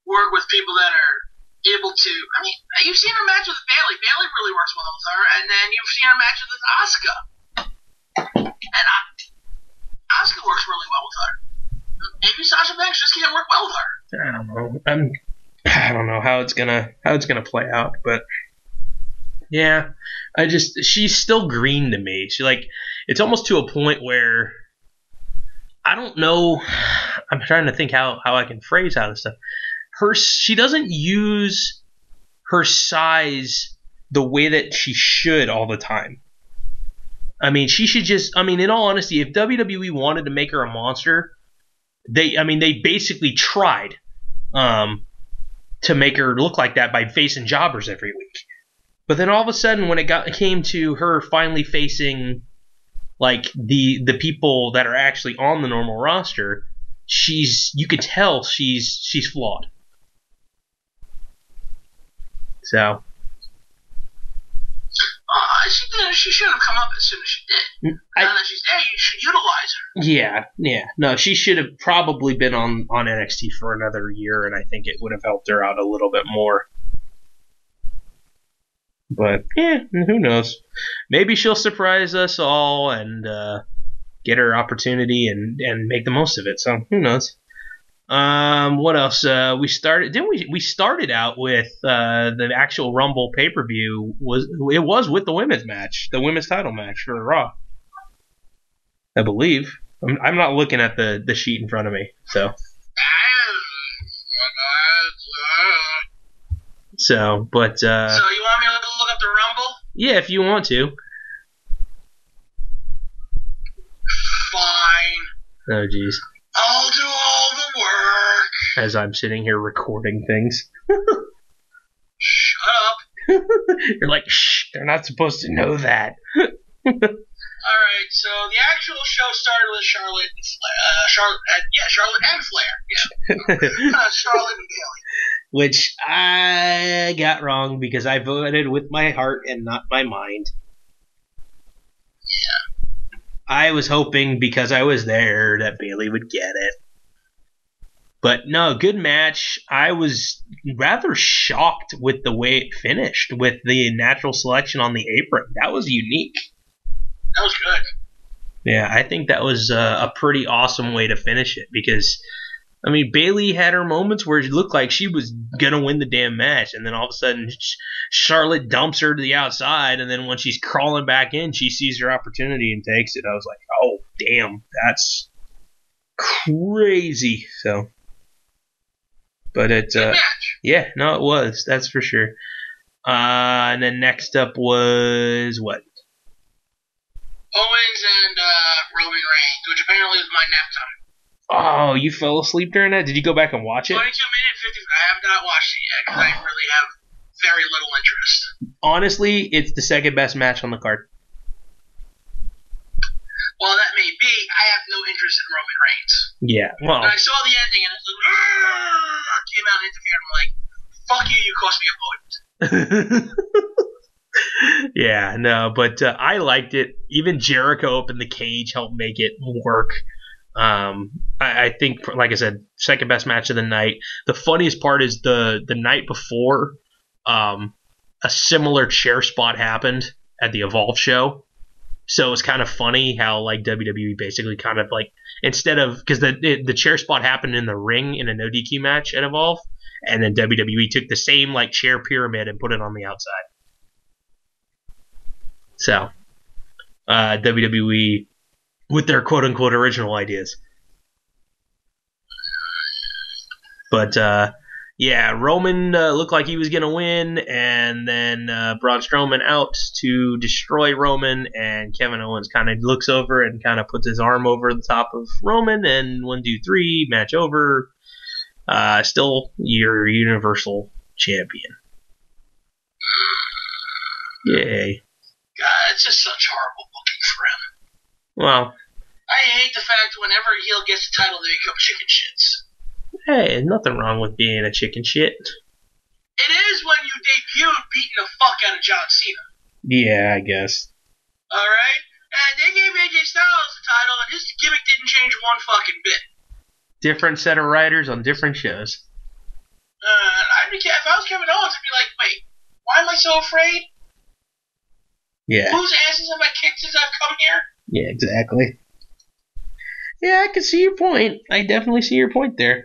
work with people that are able to. I mean, you've seen her match with Bayley. Bayley really works well with her, and then you've seen her matches with Asuka, and Asuka works really well with her. Maybe Sasha Banks just can't work well with her. I don't know. I don't know how it's gonna play out, but yeah, she's still green to me. It's almost to a point where I don't know. I'm trying to think how I can phrase how this stuff. She doesn't use her size the way that she should all the time. I mean, she should just. I mean, in all honesty, if WWE wanted to make her a monster, they basically tried to make her look like that by facing jobbers every week. But then all of a sudden, when it came to her finally facing like the people that are actually on the normal roster, you could tell she's flawed. So she should have come up as soon as she did. Now that she's there, you should utilize her. Yeah. No, she should have probably been on NXT for another year, and I think it would have helped her out a little bit more. But, who knows? Maybe she'll surprise us all and get her opportunity and make the most of it. So, who knows? What else? We started out with the actual Rumble pay-per-view. It was with the women's match, the women's title match for Raw, I believe. I'm not looking at the sheet in front of me, so. So, but. So you want me to look up the Rumble? Yeah, if you want to. Fine. Oh, jeez. I'll do all the work. As I'm sitting here recording things. Shut up. You're like, shh, they're not supposed to know that. Alright, so the actual show started with Charlotte and Flair. Charlotte and Flair. Yeah. Charlotte and Bayley. which I got wrong because I voted with my heart and not my mind. Yeah. I was hoping because I was there that Bayley would get it. But no, good match. I was rather shocked with the way it finished with the natural selection on the apron. That was unique. That was good. Yeah, I think that was a pretty awesome way to finish it because, I mean, Bayley had her moments where it looked like she was going to win the damn match, and then all of a sudden Charlotte dumps her to the outside, and then when she's crawling back in, she sees her opportunity and takes it. I was like, oh, damn, that's crazy. So, but it, yeah, no, it was. That's for sure. And then next up was what? Owens and Roman Reigns, which apparently was my nap time. Oh, you fell asleep during that? Did you go back and watch it? 22 minutes, 50. I have not watched it yet because I really have very little interest. Honestly, it's the second best match on the card. Well, that may be. I have no interest in Roman Reigns. Yeah, well. And I saw the ending and it came out and interfered. I'm like, fuck you, you cost me a point. Yeah, no, but I liked it. Even Jericho up in the cage helped make it work. I think, like I said, second best match of the night. The funniest part is the night before, a similar chair spot happened at the Evolve show. So it was kind of funny how like WWE basically kind of like, instead of, because the chair spot happened in the ring in a no DQ match at Evolve, and then WWE took the same like chair pyramid and put it on the outside. So, WWE with their quote-unquote original ideas. But, yeah, Roman looked like he was going to win, and then Braun Strowman out to destroy Roman, and Kevin Owens kind of looks over and kind of puts his arm over the top of Roman, and 1, 2, 3, match over. Still your Universal Champion. Yay. God, it's just such horrible booking for him. Well, I hate the fact whenever a heel gets the title, they become chicken shits. Hey, nothing wrong with being a chicken shit. It is when you debuted beating the fuck out of John Cena. Yeah, I guess. Alright? And they gave AJ Styles the title, and his gimmick didn't change one fucking bit. Different set of writers on different shows. If I was Kevin Owens, I'd be like, wait, why am I so afraid? Yeah. Whose asses have I kicked since I've come here? Yeah, exactly. Yeah, I can see your point. I definitely see your point there.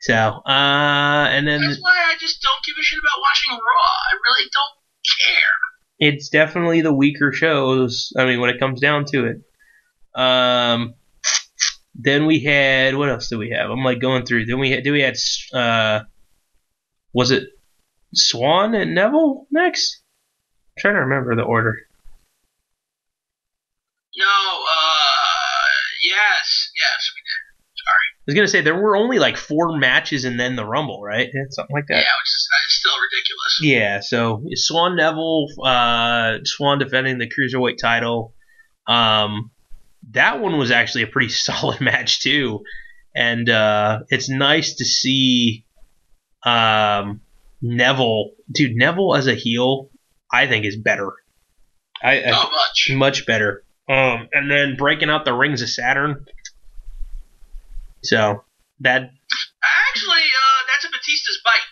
So, and then... That's why I just don't give a shit about watching Raw. I really don't care. It's definitely the weaker shows, I mean, when it comes down to it. Then we had... What else do we have? I'm, like, going through. Then we had... was it Swan and Neville next? I'm trying to remember the order. No, yes, we did. Sorry. I was going to say, there were only like 4 matches and then the Rumble, right? Something like that. Yeah, which is still ridiculous. Yeah, so Swan Neville, Swan defending the Cruiserweight title. That one was actually a pretty solid match, too. And it's nice to see Neville. Dude, Neville as a heel, I think, is better. Much better. And then breaking out the Rings of Saturn. So, that... Actually, that's a Batista's bite.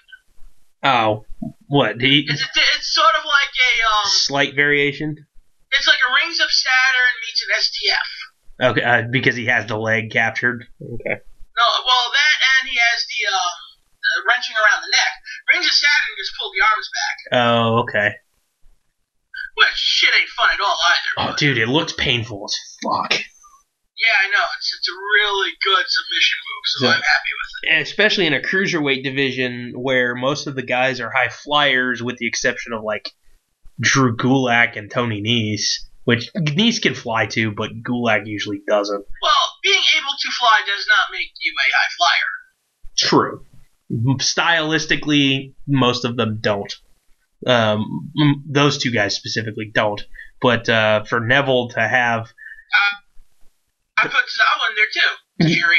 Oh, what? It's sort of like a... slight variation? It's like a Rings of Saturn meets an STF. Okay, because he has the leg captured? Okay. No, well, that and he has the wrenching around the neck. Rings of Saturn just pulled the arms back. Oh, okay. Which shit ain't fun at all either. Oh, dude, it looks painful as fuck. Yeah, I know. It's a really good submission move, so I'm happy with it. Especially in a cruiserweight division where most of the guys are high flyers, with the exception of, like, Drew Gulak and Tony Nese. Which Nese can fly too, but Gulak usually doesn't. Well, being able to fly does not make you a high flyer. True. Stylistically, most of them don't. Those two guys specifically don't. But for Neville to have... I put Zawa in there too. Jerry.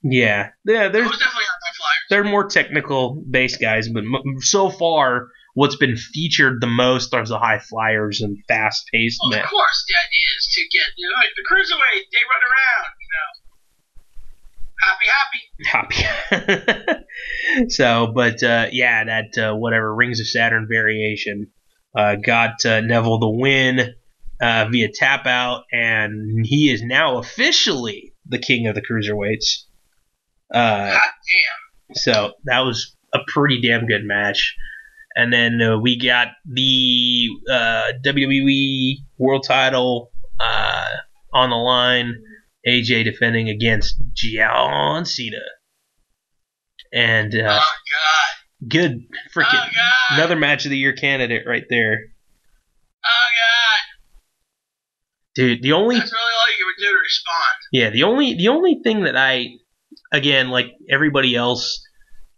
Yeah, Those definitely aren't high flyers. they're more technical base guys, but so far, what's been featured the most are the high flyers and fast paced Well, men. of course, the idea is to get like the cruiserweight. They run around, happy. So, but yeah, that whatever Rings of Saturn variation got Neville the win via tap out, and he is now officially the king of the cruiserweights. God damn. So that was a pretty damn good match. And then we got the WWE World Title on the line. AJ defending against John Cena. And Oh God. Good freaking Oh God. another match of the year candidate right there. Oh God. Dude, the only That's really all you can do to respond. yeah, the only thing that I again like everybody else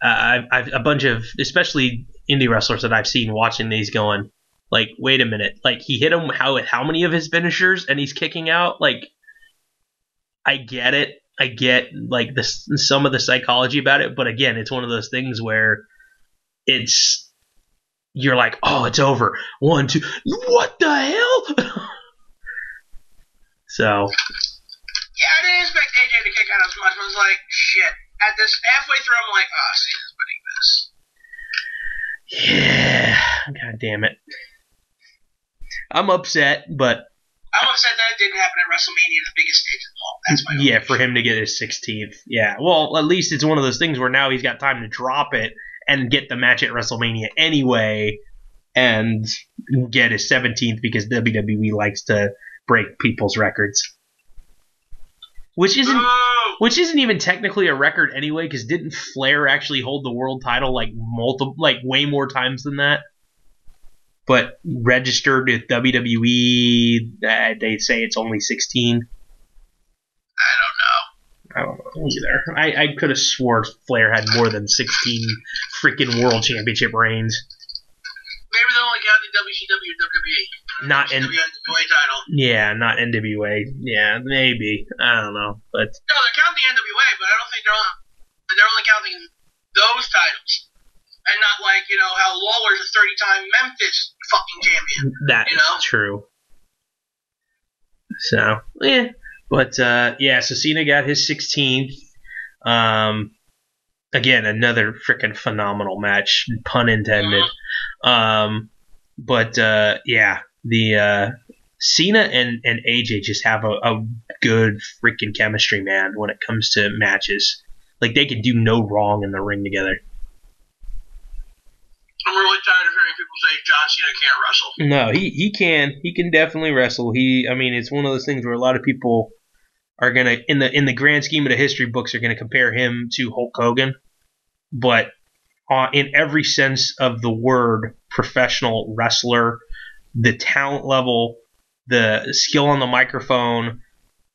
I've a bunch of especially indie wrestlers that I've seen watching these going like wait a minute, like he hit him how many of his finishers and he's kicking out, like I get it. I get like some of the psychology about it, but again, it's one of those things where it's you're like, oh, it's over. 1, 2, what the hell? So yeah, I didn't expect AJ to kick out as much. I was like, shit. At this halfway through, I'm like, oh, Cena's winning this. yeah, god damn it. I'm upset, but I'm upset that it didn't happen at WrestleMania, the biggest stage of all. That's my yeah, for him to get his 16th. Yeah, well, at least it's one of those things where now he's got time to drop it and get the match at WrestleMania anyway, and get his 17th because WWE likes to break people's records, which isn't even technically a record anyway. Because didn't Flair actually hold the world title like way more times than that? But registered with WWE, they say it's only 16. I don't know either. I could have swore Flair had more than 16 freaking world championship reigns. Maybe they only count the WCW and WWE. Not NWA title. Yeah, not NWA. Yeah, maybe. I don't know, but no, they're counting the NWA, but I don't think they're only counting those titles, and not like how Lawler's a 30-time Memphis fucking champion. That's true. So yeah, but yeah, so Cena got his 16th. Again, another freaking phenomenal match, pun intended. But yeah, the Cena and AJ just have a good freaking chemistry, man, when it comes to matches. Like, they can do no wrong in the ring together. I'm really tired of hearing people say John Cena can't wrestle. No, he can. He can definitely wrestle. I mean, it's one of those things where a lot of people are gonna, in the grand scheme of the history books, are gonna compare him to Hulk Hogan. But in every sense of the word, professional wrestler, the talent level, the skill on the microphone,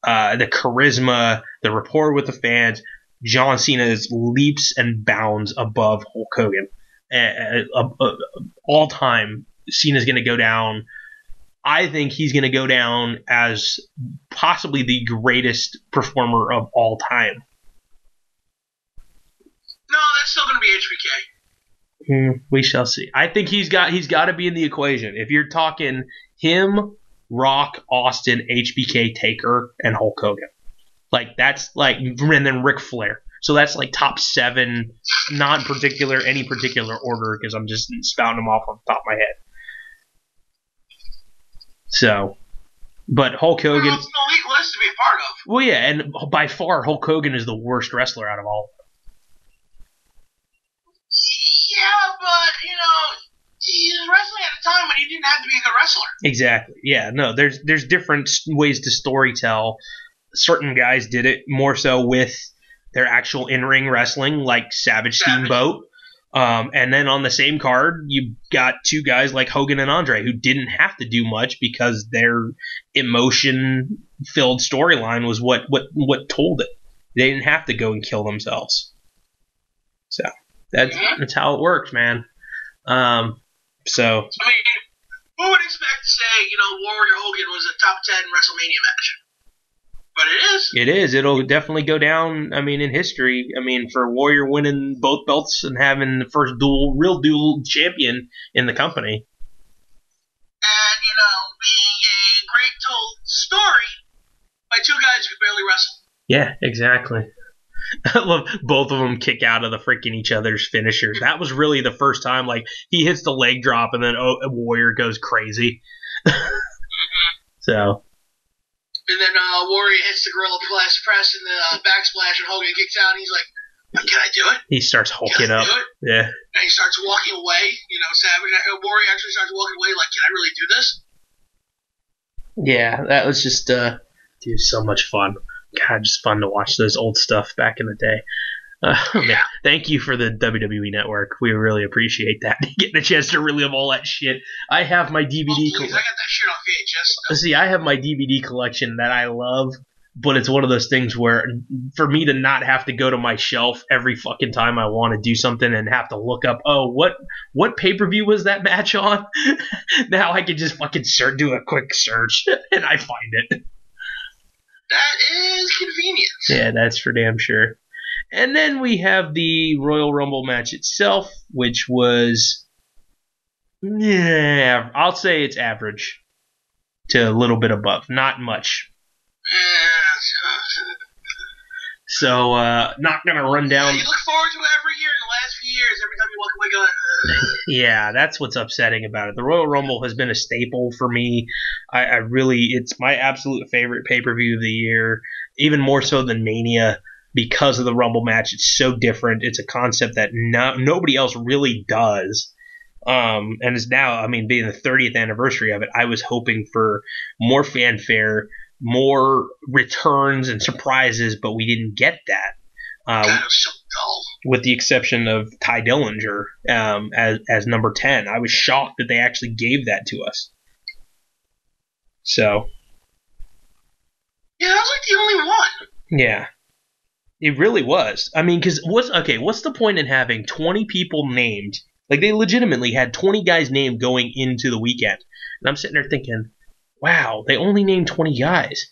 the charisma, the rapport with the fans, John Cena is leaps and bounds above Hulk Hogan. All time, Cena's going to go down. I think he's going to go down as possibly the greatest performer of all time. No, that's still going to be HBK. We shall see. I think he's got to be in the equation. If you're talking him, Rock, Austin, HBK, Taker, and Hulk Hogan, like that's like, and then Ric Flair. So that's like top 7, not any particular order, because I'm just spouting them off the top of my head. So, but Hulk Hogan. Well, it's an elite list to be a part of. Well, yeah, and by far Hulk Hogan is the worst wrestler out of all of them. Yeah, but he was wrestling at a time when he didn't have to be a good wrestler. Exactly. Yeah. No. There's different ways to storytell. Certain guys did it more so with their actual in-ring wrestling, like Savage Steamboat. And then on the same card, you got 2 guys like Hogan and Andre who didn't have to do much because their emotion-filled storyline was what told it. They didn't have to go and kill themselves. So that's how it works, man. So I mean, who would expect to say Warrior Hogan was a top 10 WrestleMania match? But it is. It is. It'll definitely go down, I mean, in history. I mean, for Warrior winning both belts and having the first real dual champion in the company. And, being a great told story by two guys who barely wrestle. Yeah, exactly. I love both of them kick out of the freaking each other's finishers. That was really the first time, like, he hits the leg drop and then Warrior goes crazy. So. And then Warrior hits the gorilla press and the backsplash, and Hogan kicks out, and he's like, can I do it? He starts hulking up. Yeah. And he starts walking away, Savage. Warrior actually starts walking away like, can I really do this? Yeah, that was just, dude, so much fun. God, just fun to watch those old stuff back in the day. Man, thank you for the WWE Network. We really appreciate that. Getting a chance to relive all that shit. I have my DVD collection. I got that shit on VHS. See, I have my DVD collection that I love, but it's one of those things where, for me to not have to go to my shelf every fucking time I want to do something and have to look up, what pay-per-view was that match on? Now I can just fucking do a quick search, and I find it. That is convenient. Yeah, that's for damn sure. And then we have the Royal Rumble match itself, which was, yeah, I'll say it's average to a little bit above, not much. So, not gonna run down. You look forward to it every year in the last few years. Every time you walk away, going. Yeah, that's what's upsetting about it. The Royal Rumble has been a staple for me. I really, it's my absolute favorite pay-per-view of the year, even more so than Mania, because of the Rumble match. It's so different. It's a concept that nobody else really does. And it's now, I mean, being the 30th anniversary of it, I was hoping for more fanfare, more returns and surprises, but we didn't get that. God, it was so dull. With the exception of Ty Dillinger as number 10. I was shocked that they actually gave that to us. So. Yeah, that was like the only one. Yeah. It really was. I mean, because what's the point in having 20 people named? Like, they legitimately had 20 guys named going into the weekend. And I'm sitting there thinking, wow, they only named 20 guys.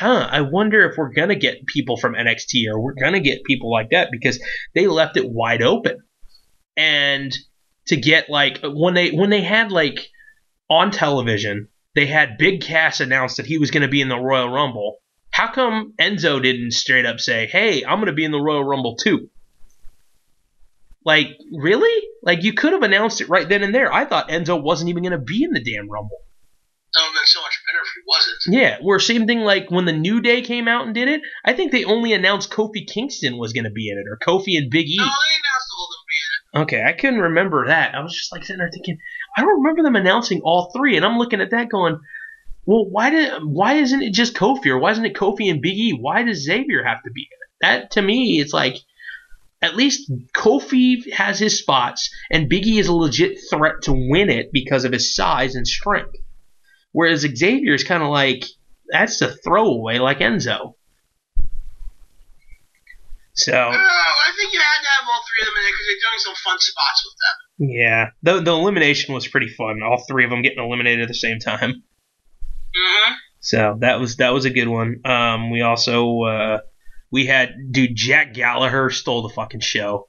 I wonder if we're going to get people from NXT or we're going to get people like that, because they left it wide open. And to get, like, when they had, like, on television, they had Big Cass announce that he was going to be in the Royal Rumble. How come Enzo didn't straight up say, hey, I'm going to be in the Royal Rumble too? Like, really? Like, you could have announced it right then and there. I thought Enzo wasn't even going to be in the damn Rumble. That would have been so much better if he wasn't. Yeah, where same thing like when the New Day came out and did it, I think they only announced Kofi Kingston was going to be in it, or Kofi and Big E. No, they announced all of them being in it. Okay, I couldn't remember that. I was just like sitting there thinking, I don't remember them announcing all three, and I'm looking at that going, well, why isn't it just Kofi, or why isn't it Kofi and Big E? Why does Xavier have to be in it? That, to me, it's like, at least Kofi has his spots, and Big E is a legit threat to win it because of his size and strength. Whereas Xavier is kind of like, that's a throwaway like Enzo. So. I think you had to have all three of them in there because they're doing some fun spots with them. Yeah, the elimination was pretty fun. All three of them getting eliminated at the same time. Mm-hmm. So that was a good one. We also we had Jack Gallagher stole the fucking show.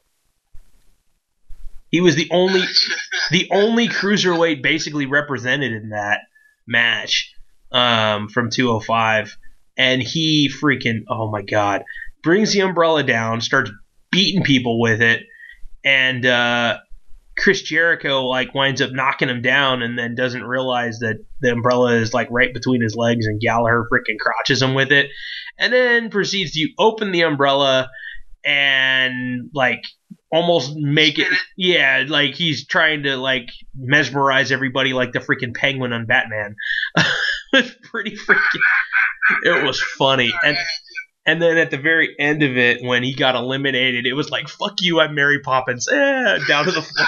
He was the only cruiserweight basically represented in that match from 205, and he freaking, oh my god, brings the umbrella down, starts beating people with it, and Chris Jericho like winds up knocking him down, and then doesn't realize that the umbrella is like right between his legs, and Gallagher freaking crotches him with it, and then proceeds to open the umbrella and like almost make it, yeah, like he's trying to like mesmerize everybody like the freaking Penguin on Batman. It's pretty freaking, it was funny. And then at the very end of it, when he got eliminated, it was like, fuck you, I'm Mary Poppins. Down to the floor.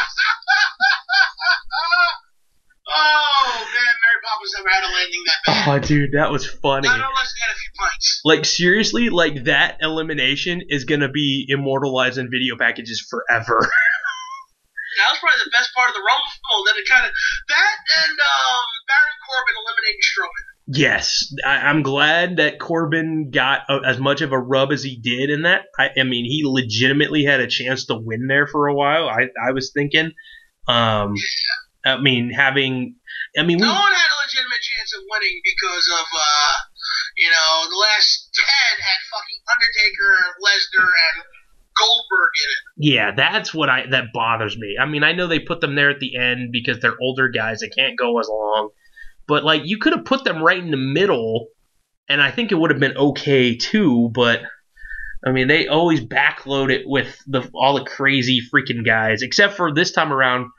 Oh, man, Mary Poppins never had a landing that bad. Oh, dude, that was funny. Not unless he had a few pints. Like, seriously, like, that elimination is going to be immortalized in video packages forever. That was probably the best part of the Rumble. Then it kind of, that and Baron Corbin eliminating Strowman. Yes, I'm glad that Corbin got as much of a rub as he did in that. I mean, he legitimately had a chance to win there for a while. I was thinking. I mean, No one had a legitimate chance of winning because of, the last 10 had fucking Undertaker, Lesnar, and Goldberg in it. Yeah, that's what that bothers me. I mean, I know they put them there at the end because they're older guys that can't go as long, but like you could have put them right in the middle, and I think it would have been okay too. But I mean, they always backload it with all the crazy freaking guys, except for this time around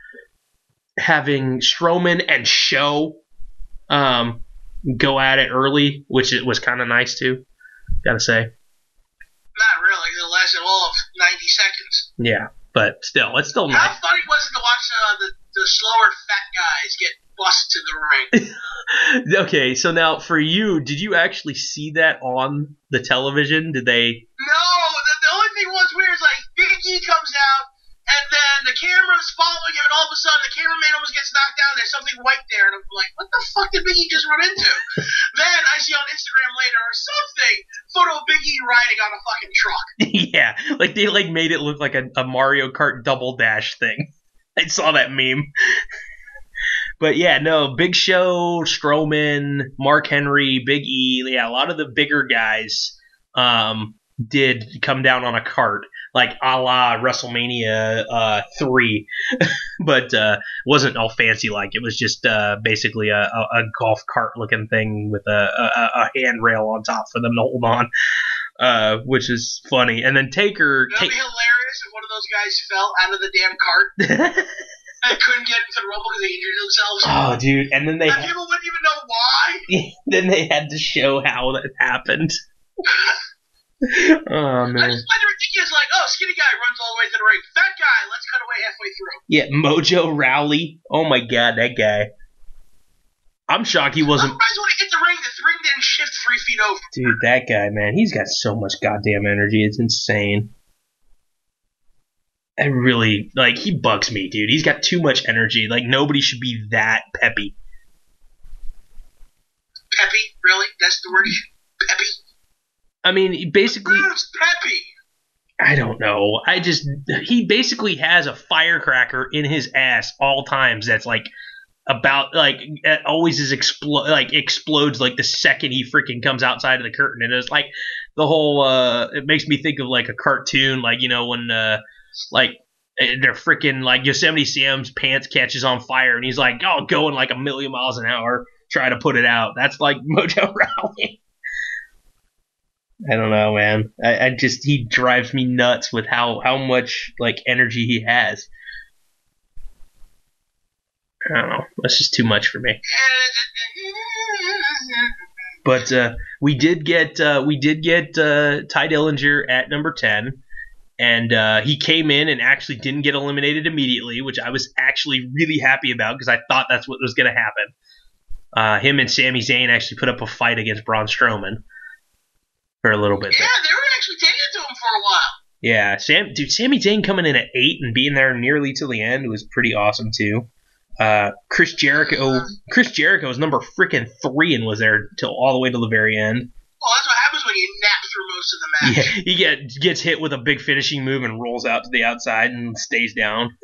having Strowman and Show go at it early, which it was kind of nice too. Gotta say. Not really. It lasted all of 90 seconds. Yeah, but still, it's still nice. How funny was it to watch the slower fat guys get busted to the ring? Okay, so now for you, did you actually see that on the television? Did they? No, the only thing was weird is like Big E comes out, and then the camera's following him, and all of a sudden the cameraman almost gets knocked down. There's something white there, and I'm like, what the fuck did Big E just run into? Then I see on Instagram later or something photo of Big E riding on a fucking truck. Yeah, like they made it look like a Mario Kart double dash thing. I saw that meme. But yeah, no, Big Show, Strowman, Mark Henry, Big E, yeah, a lot of the bigger guys did come down on a cart, like a la WrestleMania 3, but wasn't all fancy like. It was just basically a golf cart looking thing with a handrail on top for them to hold on, which is funny. And then Taker... That'd be hilarious if one of those guys fell out of the damn cart. And couldn't get into the Rumble because they injured themselves. Oh, dude. And then people wouldn't even know why. Then they had to show how that happened. Oh, man. I just find it ridiculous. Like, skinny guy runs all the way to the ring. Fat guy, let's cut away halfway through. Yeah, Mojo Rowley. Oh, my God, that guy. I'm shocked he wasn't... Otherwise, when he hit the ring didn't shift 3 feet over. Dude, that guy, man, he's got so much goddamn energy. It's insane. I really, he bugs me, dude. He's got too much energy. Like, nobody should be that peppy. Peppy? Really? That's the word? Peppy? I mean, basically... Who's peppy? I don't know. He basically has a firecracker in his ass all times that's, always explodes, the second he freaking comes outside of the curtain. And it's, the whole, it makes me think of, a cartoon, when, they're freaking Yosemite Sam's pants catches on fire and he's going a million miles an hour trying to put it out. That's Mojo Rawley. I don't know, man. He drives me nuts with how much energy he has. I don't know. That's just too much for me. But we did get Ty Dillinger at number 10. And he came in and actually didn't get eliminated immediately, which I was actually really happy about because I thought that's what was going to happen. Him and Sami Zayn actually put up a fight against Braun Strowman for a little bit. Yeah, they were actually taking it to him for a while. Yeah, Sami Zayn coming in at 8 and being there nearly till the end was pretty awesome too. Chris Jericho was number freaking 3 and was there till all the way till the very end. Well, that's what happens when you nap through most of the match. Yeah, he gets hit with a big finishing move and rolls out to the outside and stays down,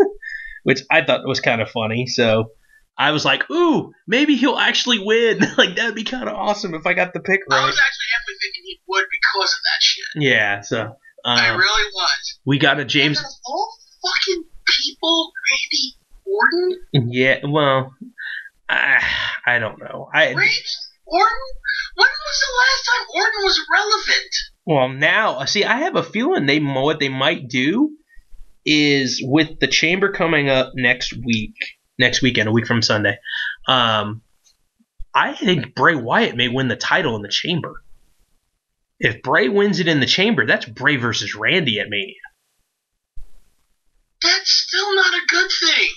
which I thought was kind of funny. So I was like, ooh, maybe he'll actually win. That'd be kind of awesome if I got the pick right. I was actually halfway thinking he would because of that shit. Yeah, so... I really was. We got a James... And of all fucking people, Randy Orton? Yeah, well, I don't know. Randy Orton? When was the last time Orton was relevant? Well, now, see, I have a feeling what they might do is with the Chamber coming up next weekend, a week from Sunday, I think Bray Wyatt may win the title in the Chamber. If Bray wins it in the Chamber, that's Bray versus Randy at Mania. That's still not a good thing.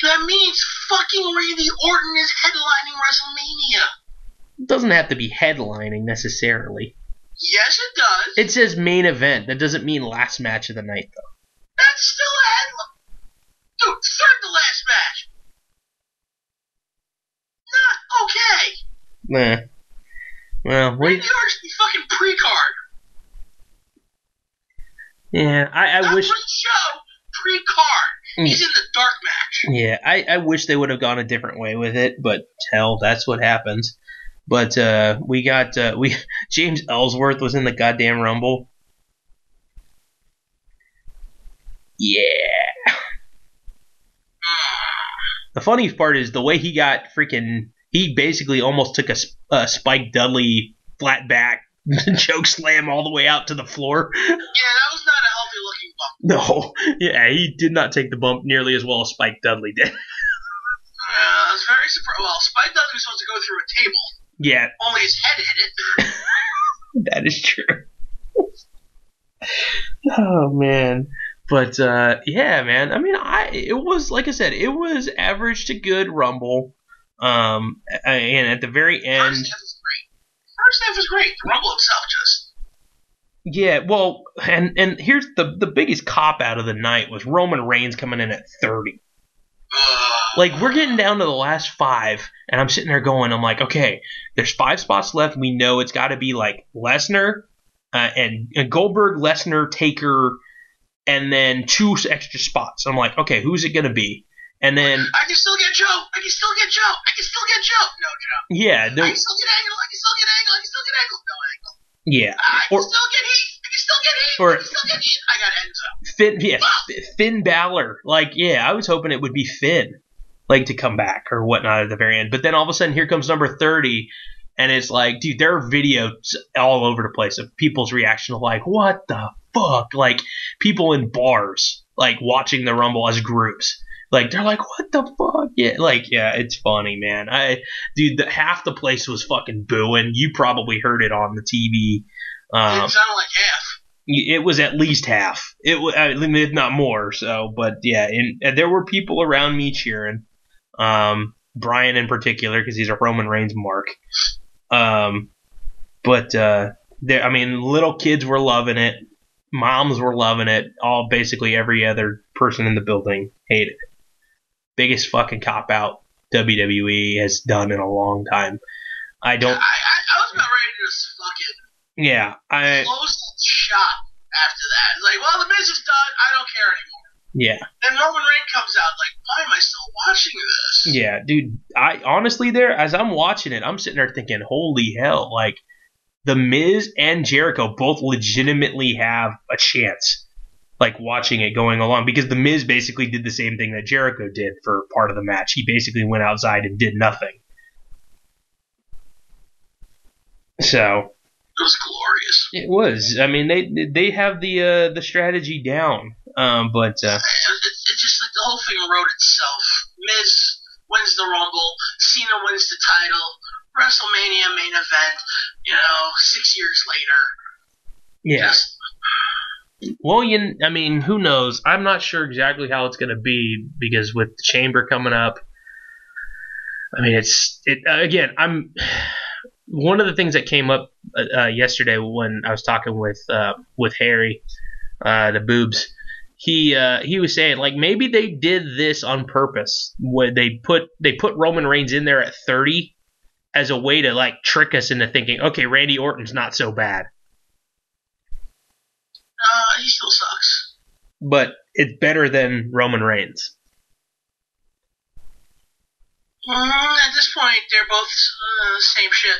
That means fucking Randy Orton is headlining WrestleMania. It doesn't have to be headlining necessarily. Yes, it does. It says main event. That doesn't mean last match of the night, though. That's still a headline. Dude, third to last match. Not okay. Nah. Well, Randy Orton's the fucking pre-card. Yeah, I wish. Pre-show, pre-card. He's in the dark match. Yeah, I wish they would have gone a different way with it, but hell, that's what happens. But we got James Ellsworth was in the goddamn Rumble. Yeah. The funny part is the way he got freaking. He basically almost took a Spike Dudley flat back choke slam all the way out to the floor. Yeah, that was not a healthy looking bump. No, yeah, he did not take the bump nearly as well as Spike Dudley did. I was very surprised. Well, Spike Dudley was supposed to go through a table. Yeah. Only his head hit it. That is true. Oh man. But yeah, man. I mean, it was like I said, it was average to good Rumble. And at the very end, First half was great. The Rumble itself just. Yeah, well, and here's the biggest cop out of the night was Roman Reigns coming in at 30. Like, we're getting down to the last 5, and I'm sitting there going, I'm like, okay, there's 5 spots left. We know it's got to be like Lesnar and Goldberg, Lesnar, Taker, and then 2 extra spots. I'm like, okay, who's it gonna be? And then I can still get Joe. I can still get Joe. I can still get Joe. No, Joe. Yeah, I can still get Angle. I can still get Angle. I can still get Angle. No Angle. Yeah. I can still get Heath. I can still get Heath. I can still get Heath. I got Enzo. Finn Balor. Like, yeah, I was hoping it would be Finn, like, to come back or whatnot at the very end. But then all of a sudden, here comes number 30, and it's like, dude, there are videos all over the place of people's reaction to, like, what the fuck? Like, people in bars, like, watching the Rumble as groups. Like, they're like, what the fuck? Yeah, like, yeah, it's funny, man. Dude, half the place was fucking booing. You probably heard it on the TV. It sounded like half. It was at least half. If not more. So, but yeah, and there were people around me cheering. Brian in particular, because he's a Roman Reigns mark. But I mean, little kids were loving it. Moms were loving it. Basically every other person in the building hated it. Biggest fucking cop out WWE has done in a long time. I was about ready to just fucking close that shop after that. It's like, well, the Miz is done. I don't care anymore. Yeah. Then Roman Reigns comes out like, why am I still watching this? Yeah, dude. I honestly, there as I'm watching it, I'm sitting there thinking, holy hell! Like, the Miz and Jericho both legitimately have a chance. Like, watching it going along, because the Miz basically did the same thing that Jericho did for part of the match. He basically went outside and did nothing. So it was glorious. It was. I mean, they have the strategy down, but it's just like the whole thing wrote itself. Miz wins the Rumble, Cena wins the title, WrestleMania main event. 6 years later. Yeah. Well, I mean, who knows? I'm not sure exactly how it's going to be, because with the Chamber coming up, I mean, again, one of the things that came up yesterday when I was talking with Harry, the boobs, he was saying, like, maybe they did this on purpose, where they put Roman Reigns in there at 30 as a way to, like, trick us into thinking, okay, Randy Orton's not so bad. He still sucks. But it's better than Roman Reigns. At this point, they're both same shit.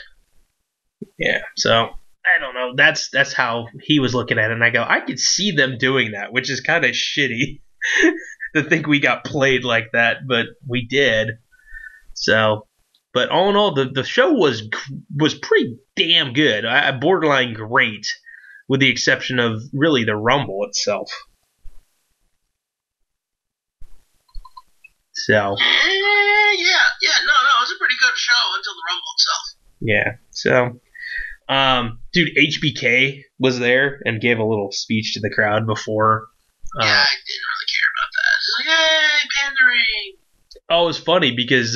Yeah, so I don't know. That's how he was looking at it, and I go, I could see them doing that, which is kind of shitty to think we got played like that, but we did. So, but all in all, the show was pretty damn good. Borderline great, with the exception of really the Rumble itself. So. Yeah, no, it was a pretty good show until the Rumble itself. Yeah, so, dude, HBK was there and gave a little speech to the crowd before. Yeah, I didn't really care about that. It's like, hey, pandering. Oh, it was funny because,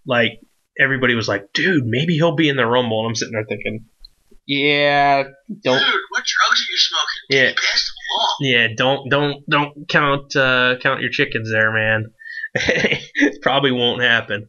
like, everybody was like, dude, maybe he'll be in the Rumble, and I'm sitting there thinking, yeah, don't. Dude, what drugs are you smoking? Yeah, pass them along. Yeah, don't count your chickens there, man. It probably won't happen.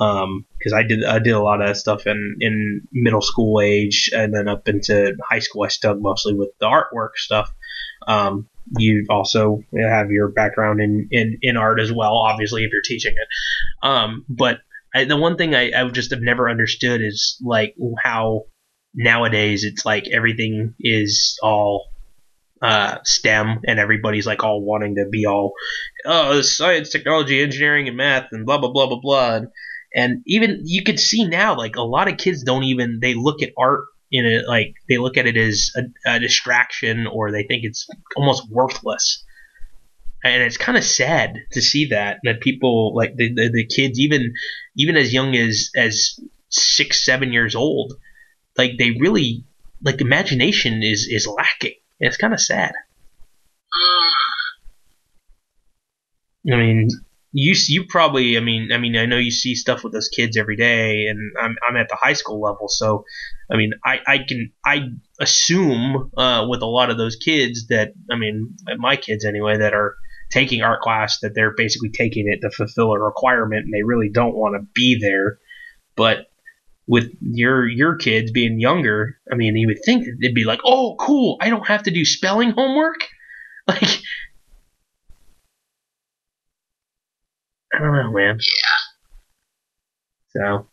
because I did a lot of stuff in middle school age, and then up into high school I stuck mostly with the artwork stuff. You also have your background in art as well, obviously, if you're teaching it. But the one thing I just have never understood is like how nowadays it's like everything is all STEM, and everybody's like all wanting to be all science, technology, engineering, and math, and blah blah blah blah blah. And even you could see now, like a lot of kids don't even they look at art in it like they look at it as a distraction, or they think it's almost worthless. And it's kind of sad to see that people like the kids even as young as 6-7 years old, like they really like imagination is lacking. It's kind of sad. I mean, you probably I know you see stuff with those kids every day, and I'm at the high school level, so I mean I assume with a lot of those kids that my kids anyway that are taking art class that they're basically taking it to fulfill a requirement, and they really don't want to be there. But with your kids being younger, I mean, you would think that they'd be like, oh, cool, I don't have to do spelling homework. Like, I don't know, man. Yeah. So,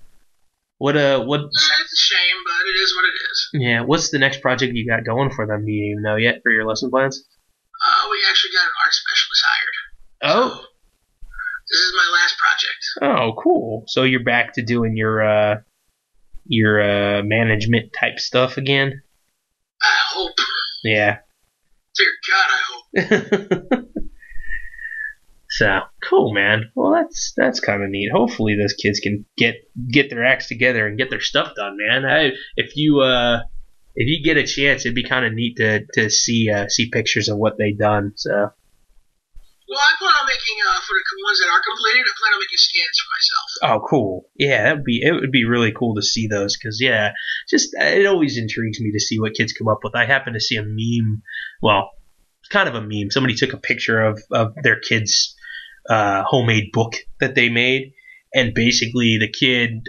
what? It's a shame, but it is what it is. Yeah, what's the next project you got going for them? Do you even know yet for your lesson plans? We actually got an art specialist hired. Oh. So, this is my last project. Oh, cool. So you're back to doing your management type stuff again? I hope. Yeah. Dear God, I hope. So cool, man. Well, that's kind of neat. Hopefully, those kids can get their acts together and get their stuff done, man. If you get a chance, it'd be kind of neat to see pictures of what they done. So. Well, I plan on making for the ones that are completed. I plan on making scans for myself. Oh, cool. Yeah, it would be really cool to see those because just it always intrigues me to see what kids come up with. I happened to see a meme. Well, it's kind of a meme. Somebody took a picture of their kid's homemade book that they made, and basically the kid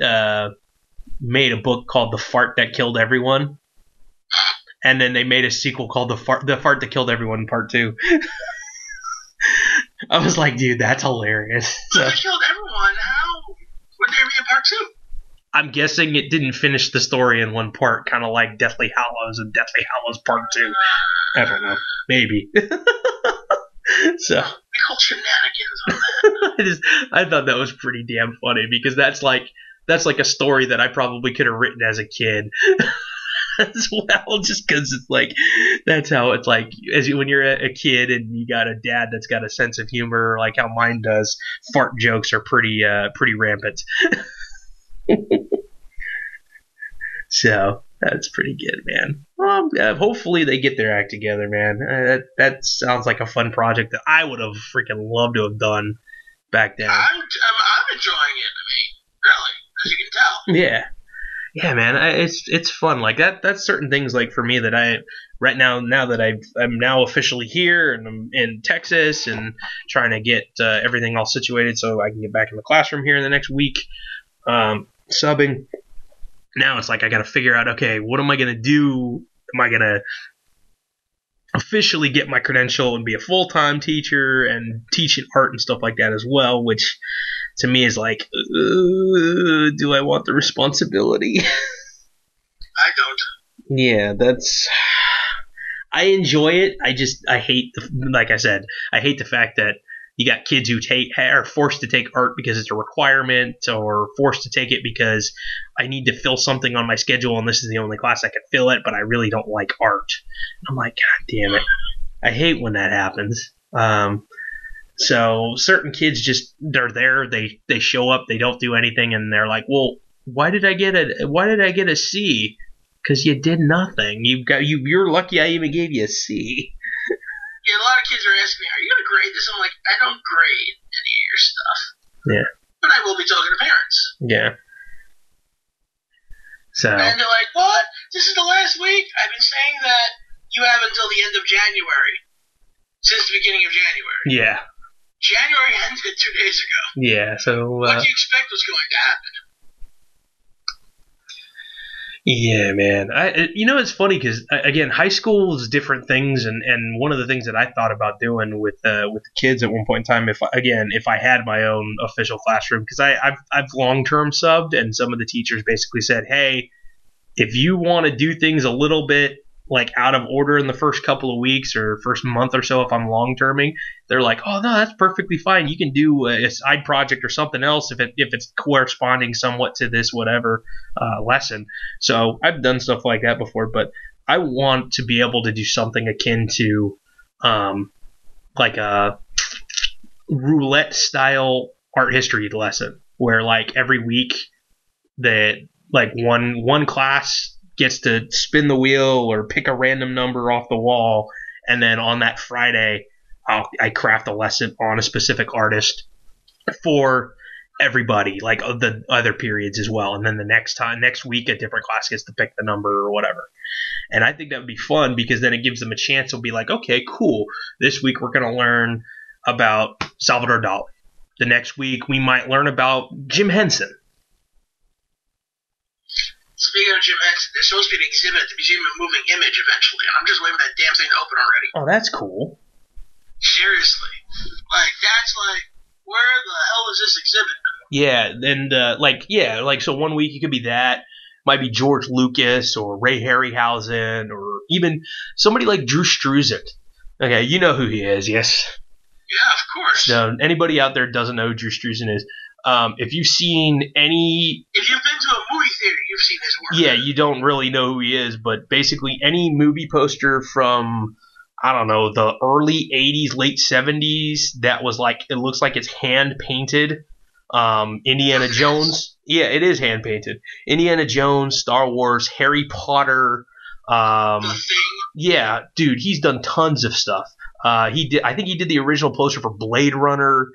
made a book called "The Fart That Killed Everyone," and then they made a sequel called "The Fart That Killed Everyone Part 2." I was like, dude, that's hilarious. So, they killed everyone. How would there be a part 2? I'm guessing it didn't finish the story in one part, kind of like Deathly Hallows and Deathly Hallows Part 2. I don't know. Maybe. So. We called shenanigans on that. I thought that was pretty damn funny because that's like a story that I probably could have written as a kid. As well, just because it's like that's how it's like when you're a kid and you got a dad that's got a sense of humor, like how mine does. Fart jokes are pretty rampant. So that's pretty good, man. Hopefully they get their act together, man. That sounds like a fun project that I would have freaking loved to have done back then. I'm enjoying it. I mean, really, as you can tell. Yeah. Yeah, man, it's fun. Like that's certain things like for me that I right now that I'm now officially here and I'm in Texas and trying to get everything all situated so I can get back in the classroom here in the next week, subbing. Now it's like I got to figure out, okay, what am I gonna do? Am I gonna officially get my credential and be a full-time teacher and teaching art and stuff like that as well, which to me is like, do I want the responsibility? I don't. Yeah, I enjoy it. I hate like I said, I hate the fact that you got kids who are forced to take art because it's a requirement, or forced to take it because I need to fill something on my schedule and this is the only class I can fill it, but I really don't like art. I'm like, God damn it. I hate when that happens. So certain kids they're there, they show up, they don't do anything, and they're like, well, why did I get a C? Because you did nothing. You're lucky I even gave you a C. Yeah, a lot of kids are asking me, are you going to grade this? I'm like, I don't grade any of your stuff. Yeah. But I will be talking to parents. Yeah. So. And they're like, what? This is the last week? I've been saying that you have until the end of January. Since the beginning of January. Yeah. January ended 2 days ago. Yeah, so What do you expect was going to happen? yeah, man. It's funny because again, high school is different things, and one of the things that I thought about doing with the kids at one point in time, if I had my own official classroom, because I've long term subbed, and some of the teachers basically said, hey, if you want to do things a little bit like out of order in the first couple of weeks or first month or so, if I'm long terming, they're like, oh no, that's perfectly fine. You can do a side project or something else if it's corresponding somewhat to this whatever lesson. So I've done stuff like that before, but I want to be able to do something akin to like a roulette style art history lesson where like every week that like one class gets to spin the wheel or pick a random number off the wall, and then on that Friday, I craft a lesson on a specific artist for everybody, like the other periods as well. And then the next week, a different class gets to pick the number or whatever. And I think that would be fun because then it gives them a chance to be like, okay, cool. This week we're going to learn about Salvador Dali. The next week we might learn about Jim Henson. Speaking of Jim Henson, there's supposed to be an exhibit at the Museum of Moving Image eventually. I'm just waiting for that damn thing to open already. Oh, that's cool. Seriously. That's where the hell is this exhibit? Yeah, and so 1 week it could be that. Might be George Lucas or Ray Harryhausen or even somebody like Drew Struzan. Okay, you know who he is, yes? Yeah, of course. No, anybody out there doesn't know who Drew Struzan is. If you've seen any... If you've been to a movie theater, you've seen his work. Yeah, you don't really know who he is, but basically any movie poster from, I don't know, the early 80s, late 70s that was like, it looks like it's hand-painted. Indiana Jones. Yeah, it is hand-painted. Indiana Jones, Star Wars, Harry Potter. The Thing. Yeah, dude, he's done tons of stuff. I think he did the original poster for Blade Runner.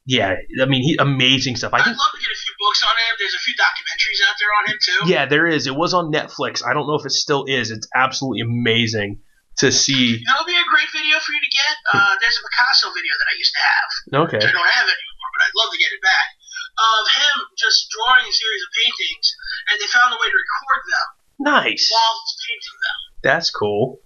Yeah, I mean, amazing stuff. I'd love to get a few books on him. There's a few documentaries out there on him, too. Yeah, there is. It was on Netflix. I don't know if it still is. It's absolutely amazing to see. You know, it would be a great video for you to get. There's a Picasso video that I used to have. Okay. Which I don't have anymore, but I'd love to get it back. Of him just drawing a series of paintings, and they found a way to record them. Nice. While painting them. That's cool.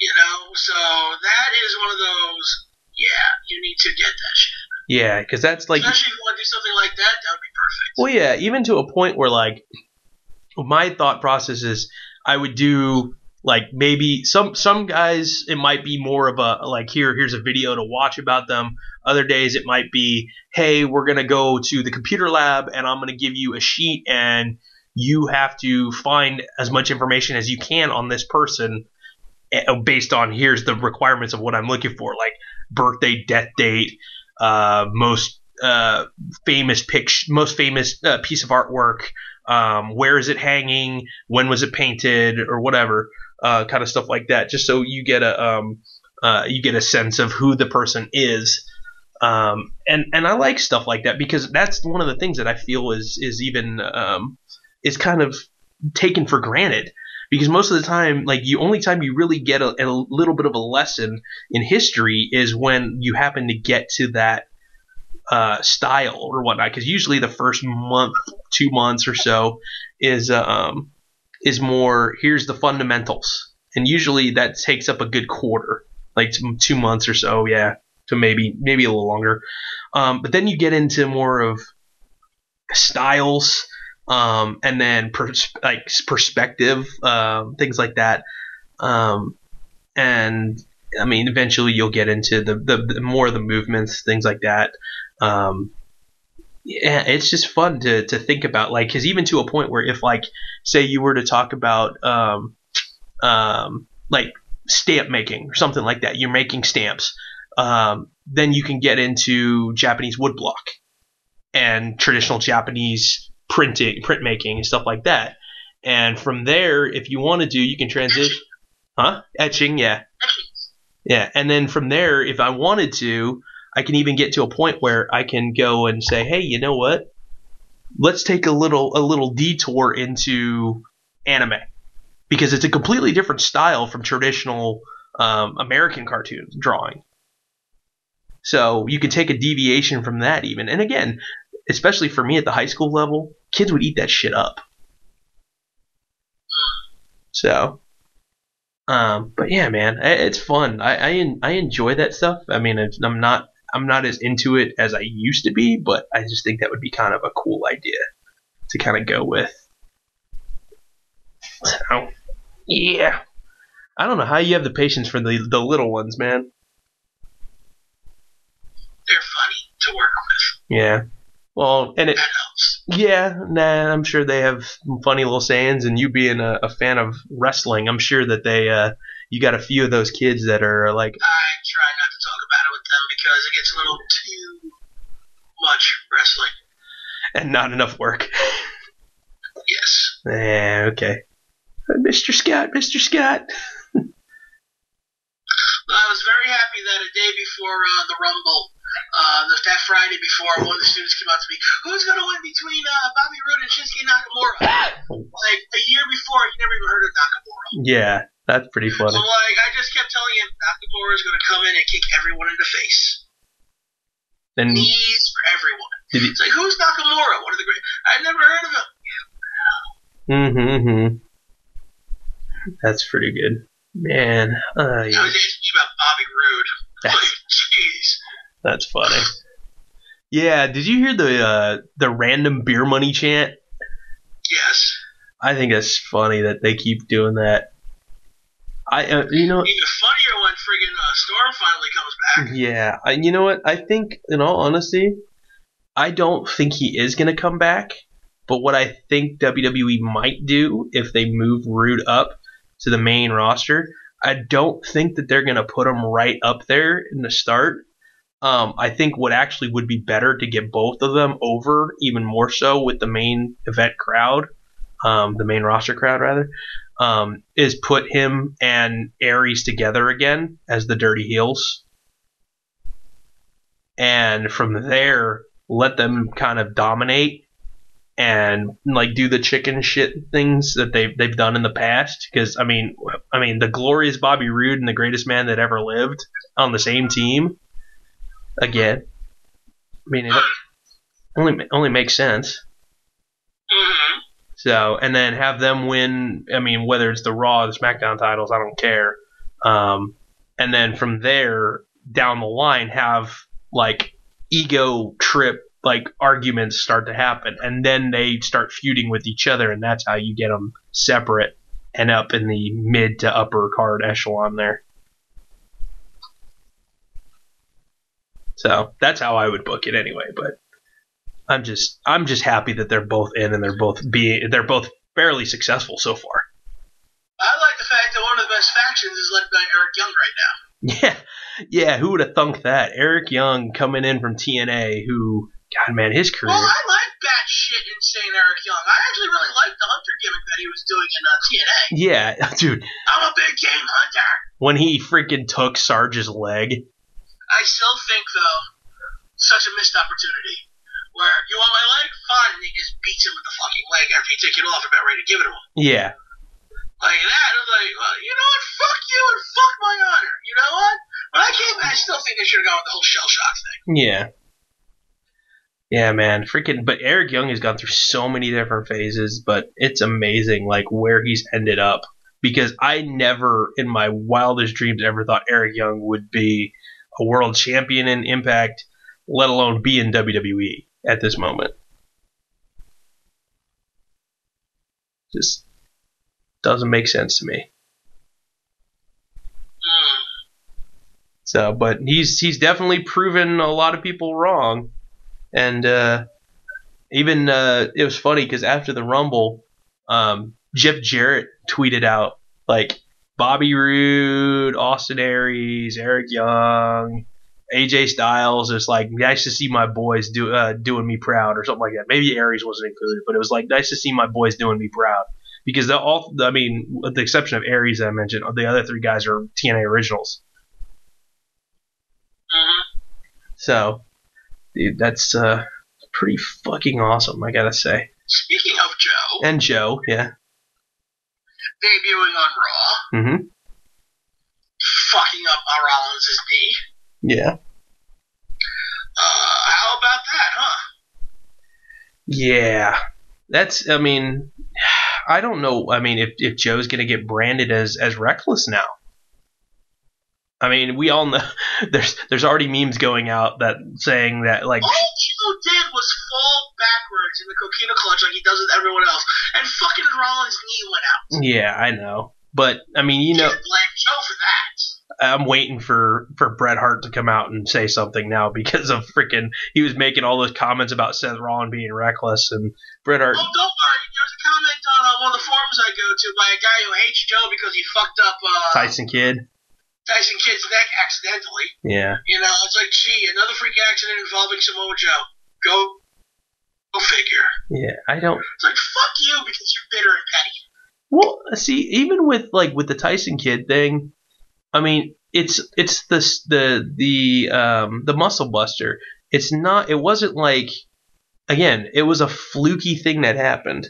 You know, so that is one of those, yeah, you need to get that shit. Yeah, because that's like... Especially if you want to do something like that, that would be perfect. Well, yeah, even to a point where, like, my thought process is I would do, like, maybe some guys, it might be more of a, like, here's a video to watch about them. Other days it might be, hey, we're going to go to the computer lab and I'm going to give you a sheet and you have to find as much information as you can on this person based on here's the requirements of what I'm looking for, like birthday, death date, most famous piece of artwork, where is it hanging, when was it painted, or whatever, kind of stuff like that, just so you get a sense of who the person is. And I like stuff like that because that's one of the things that I feel is even is kind of taken for granted. Because most of the time, like the only time you really get a little bit of a lesson in history is when you happen to get to that style or whatnot. Because usually the first month, 2 months or so is more here's the fundamentals, and usually that takes up a good quarter, like 2 months or so, yeah, to maybe a little longer. But then you get into more of styles. And then perspective, things like that. And I mean, eventually you'll get into the more of the movements, things like that. Yeah, it's just fun to think about, like, because even to a point where if, like, say you were to talk about like stamp making or something like that, you're making stamps, then you can get into Japanese woodblock and traditional Japanese printmaking and stuff like that. And from there, if you want to do, you can transition. Etching, yeah. Yeah, and then from there, if I wanted to, I can even get to a point where I can go and say, hey, you know what? Let's take a little detour into anime. Because it's a completely different style from traditional American cartoon drawing. So you could take a deviation from that even. And again, especially for me at the high school level, kids would eat that shit up. So, but yeah, man, it's fun. I enjoy that stuff. I mean, I'm not as into it as I used to be, but I just think that would be kind of a cool idea to kind of go with. So, yeah. I don't know how you have the patience for the little ones, man. They're funny to work with. Yeah. Well, and That helps. yeah, nah, I'm sure they have funny little sayings, and you being a fan of wrestling, I'm sure that you got a few of those kids that are like. I try not to talk about it with them because it gets a little too much wrestling. And not enough work. Yes. Yeah, okay. Mr. Scott. I was very happy that a day before the Rumble, that Friday before, one of the students came out to me, who's going to win between Bobby Roode and Shinsuke Nakamura? Like, a year before, he never even heard of Nakamura. Yeah, that's pretty funny. So, like, I just kept telling him Nakamura is going to come in and kick everyone in the face. And knees for everyone. It's like, who's Nakamura? One of the great. I've never heard of him. Mm-hmm. That's pretty good. Man. Yeah. I was asking you about Bobby Roode. Jeez. That's funny. Yeah, did you hear the random beer money chant? Yes. I think it's funny that they keep doing that. Even funnier when friggin' Storm finally comes back. Yeah, you know what? I think, in all honesty, I don't think he is going to come back. But what I think WWE might do if they move Roode up to the main roster, I don't think that they're going to put him right up there in the start. I think what actually would be better to get both of them over, even more so with the main event crowd, the main roster crowd rather, is put him and Aries together again as the Dirty Heels. And from there, let them kind of dominate and like do the chicken shit things that they've done in the past. Because I mean, the glorious Bobby Roode and the greatest man that ever lived on the same team again. I mean, it only makes sense. Mm-hmm. So, and then have them win. I mean, whether it's the Raw or the SmackDown titles, I don't care. And then from there down the line, have like ego trip like arguments start to happen, and then they start feuding with each other, and that's how you get them separate and up in the mid to upper card echelon there. So that's how I would book it anyway. But I'm just happy that they're both in and they're both fairly successful so far. I like the fact that one of the best factions is led by Eric Young right now. Yeah. Who would have thunk that? Eric Young coming in from TNA, who, God, man, his career. Well, I like batshit insane Eric Young. I actually really liked the Hunter gimmick that he was doing in TNA. Yeah, dude. I'm a big game hunter. When he freaking took Sarge's leg. I still think, though, such a missed opportunity. Where, you want my leg? Fine. And he just beats him with the fucking leg after you take it off, about ready to give it to him. Yeah. Like that, I was like, well, you know what? Fuck you and fuck my honor. You know what? When I came back, I still think they should have gone with the whole shell shock thing. Yeah. Yeah, man. But Eric Young has gone through so many different phases, but it's amazing, like, where he's ended up. Because I never, in my wildest dreams, ever thought Eric Young would be a world champion in Impact, let alone be in WWE at this moment. Just doesn't make sense to me. So, but he's definitely proven a lot of people wrong. And even it was funny because after the Rumble, Jeff Jarrett tweeted out, like, Bobby Roode, Austin Aries, Eric Young, AJ Styles. It's like, nice to see my boys doing me proud, or something like that. Maybe Aries wasn't included, but it was like, nice to see my boys doing me proud. Because with the exception of Aries that I mentioned, the other three guys are TNA originals. Mm-hmm. So, dude, that's pretty fucking awesome, I gotta say. Speaking of Joe. And Joe, yeah. Debuting on Raw. Mm-hmm. Fucking up Rollins' knee. Yeah. How about that, huh? Yeah. I mean, I don't know. I mean, if Joe's going to get branded as reckless now. I mean, we all know there's already memes going out that saying that, like, all Joe did was fall backwards in the coquina clutch like he does with everyone else, and fucking Rollins' knee went out. Yeah, I know. But, I mean, you know, can't blame Joe for that. I'm waiting for Bret Hart to come out and say something now because of freaking he was making all those comments about Seth Rollins being reckless, and Bret Hart. Oh, don't worry. There's a comment on one of the forums I go to by a guy who hates Joe because he fucked up Tyson Kidd. Tyson Kidd's neck accidentally. Yeah. You know, it's like, gee, another freak accident involving Samoa Joe. Go figure. Yeah, I don't. It's like, fuck you because you're bitter and petty. Well, see, even with the Tyson Kidd thing, I mean, it's the Muscle Buster. It's not. It wasn't like, again, it was a fluky thing that happened.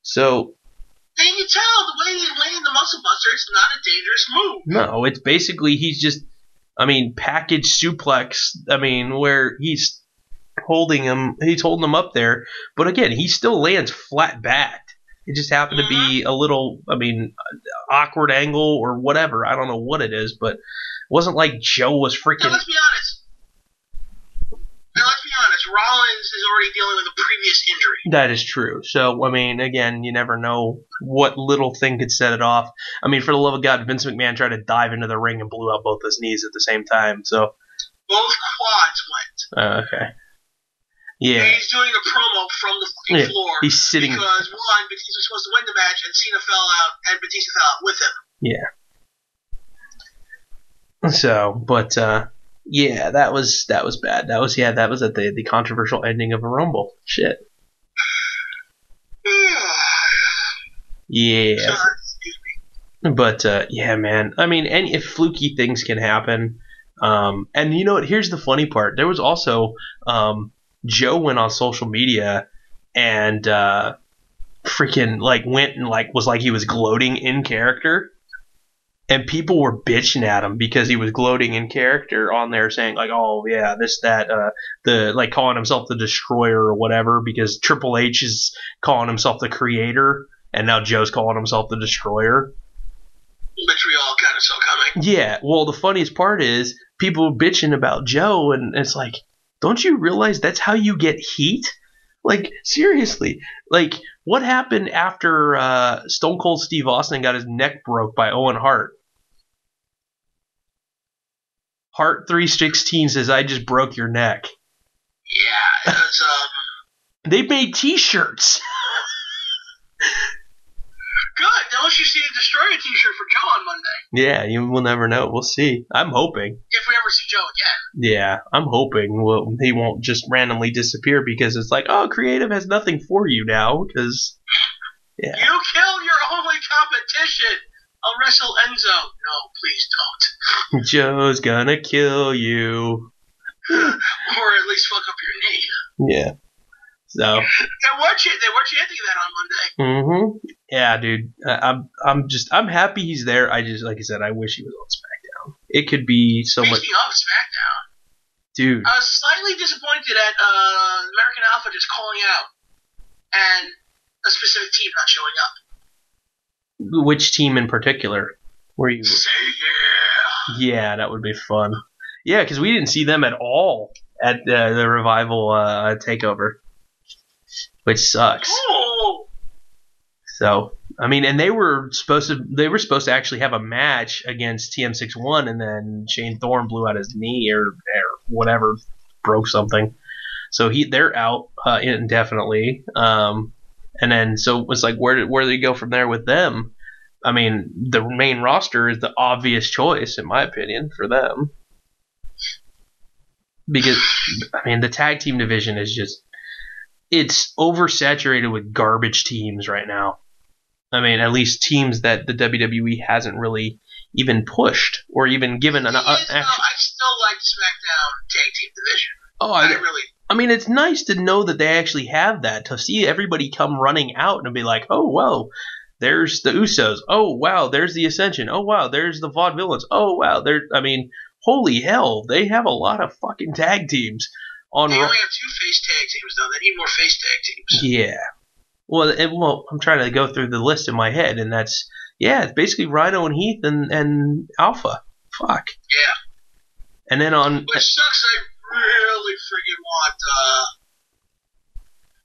So. And you tell the way he landed the Muscle Buster, it's not a dangerous move. No, it's basically he's just, I mean, package suplex. I mean, where he's holding him up there, but again, he still lands flat back. It just happened to be a little, I mean, awkward angle or whatever. I don't know what it is, but it wasn't like Joe was freaking. Now, let's be honest. Rollins is already dealing with a previous injury. That is true. So, I mean, again, you never know what little thing could set it off. I mean, for the love of God, Vince McMahon tried to dive into the ring and blew out both his knees at the same time. So both quads went. Okay. Yeah. And he's doing a promo from the fucking floor. He's sitting. Because, one, Batista was supposed to win the match, and Cena fell out, and Batista fell out with him. Yeah. So, but, yeah, that was bad. That was at the controversial ending of a Rumble. Shit. Yeah. But yeah, man. I mean, if fluky things can happen, and you know what? Here's the funny part. There was also Joe went on social media and freaking went and was like he was gloating in character. And people were bitching at him because he was gloating in character on there, saying "Oh yeah, this that," calling himself the Destroyer or whatever, because Triple H is calling himself the Creator, and now Joe's calling himself the Destroyer. Which we all kind of saw coming. Yeah. Well, the funniest part is people bitching about Joe, and it's like, don't you realize that's how you get heat? Seriously. What happened after Stone Cold Steve Austin got his neck broke by Owen Hart? Hart 316 says, "I just broke your neck." Yeah, it's They made T-shirts. Good. Now you see a Destroyer T-shirt for Joe on Monday. Yeah, you will never know. We'll see. I'm hoping. If we ever see Joe again. Yeah, I'm hoping he won't just randomly disappear because it's like, oh, creative has nothing for you now. Because yeah. You killed your only competition. I'll wrestle Enzo. No, please don't. Joe's gonna kill you. Or at least fuck up your knee. Yeah. So. They were chanting that on Monday. Mm-hmm. Yeah, dude. I'm happy he's there. I just, like I said, I wish he was on SmackDown. It could be so much. Speaking of SmackDown, dude, I was slightly disappointed at American Alpha just calling out and a specific team not showing up. Which team in particular? Were you? Say yeah. Yeah, that would be fun. Yeah, because we didn't see them at all at the Revival Takeover, which sucks. Oh. So, I mean, and they were supposed to actually have a match against TM61, and then Shane Thorne blew out his knee or whatever, broke something. So they're out indefinitely. And then so it's like, where do they go from there with them? I mean, the main roster is the obvious choice, in my opinion, for them. Because, I mean, the tag team division is just, it's oversaturated with garbage teams right now. I mean, at least teams that the WWE hasn't really even pushed or even given an action. I still like SmackDown tag team division. Oh, I mean, it's nice to know that they actually have that, to see everybody come running out and be like, oh, wow, there's the Usos. Oh, wow, there's the Ascension. Oh, wow, there's the Vaudevillains. Oh, wow, holy hell, they have a lot of fucking tag teams. on They Raw. only have 2 face tag teams, though. They need more face tag teams. Yeah. Well, I'm trying to go through the list in my head, and it's basically Rhino and Heath and Alpha. Fuck. Yeah. And then on. Which sucks. I really freaking want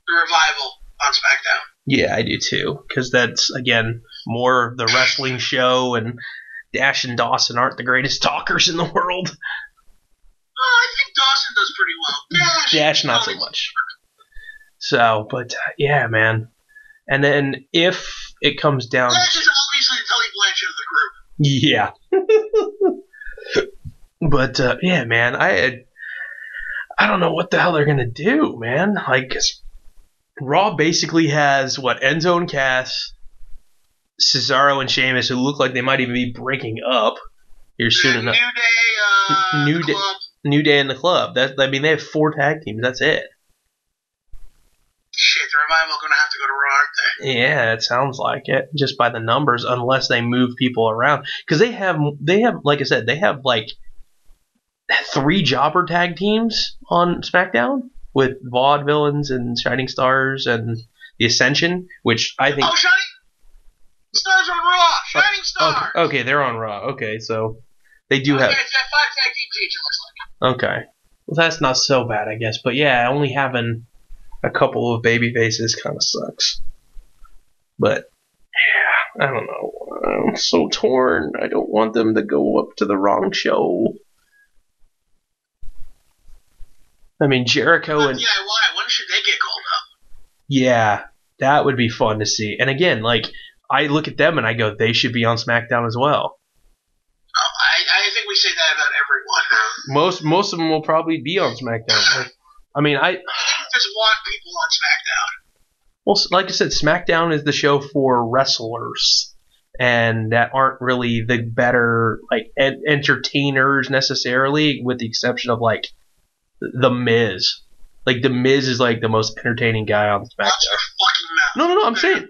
the Revival on SmackDown. Yeah, I do too, because that's again more of the wrestling show, and Dash and Dawson aren't the greatest talkers in the world. I think Dawson does pretty well. Dash not so much. So, but yeah, man. And then if it comes down, Dash is obviously the Tully Blanchard of the group. yeah. But yeah, man, I don't know what the hell they're gonna do, man. Like, 'cause Raw basically has Enzo and Cass, Cesaro and Sheamus, who look like they might even be breaking up here soon enough. New Day in the Club. They have 4 tag teams. That's it. Shit, the Revival are gonna have to go to Raw, aren't they? Yeah, it sounds like it, just by the numbers, unless they move people around. Because they have, like I said, they have like 3 jobber tag teams on SmackDown with Vaudevillains and Shining Stars and the Ascension, which I think. Oh, Shining Stars on Raw. Shining Stars. Okay, they're on Raw. Okay, so they do have. It's got 5 tag teams each. It looks like. Okay, well that's not so bad, I guess. But yeah, only having a couple of baby faces kind of sucks. But yeah, I don't know. I'm so torn. I don't want them to go up to the wrong show. I mean, Jericho and... Yeah, why? When should they get called up? Yeah, that would be fun to see. And again, like, I look at them and I go, they should be on SmackDown as well. I think we say that about everyone. Most of them will probably be on SmackDown. I mean, I just want people on SmackDown. Well, like I said, SmackDown is the show for wrestlers, and that aren't really the better like entertainers necessarily, with the exception of like The Miz. Like The Miz is like the most entertaining guy on SmackDown. Watch your fucking mouth. No, I'm saying.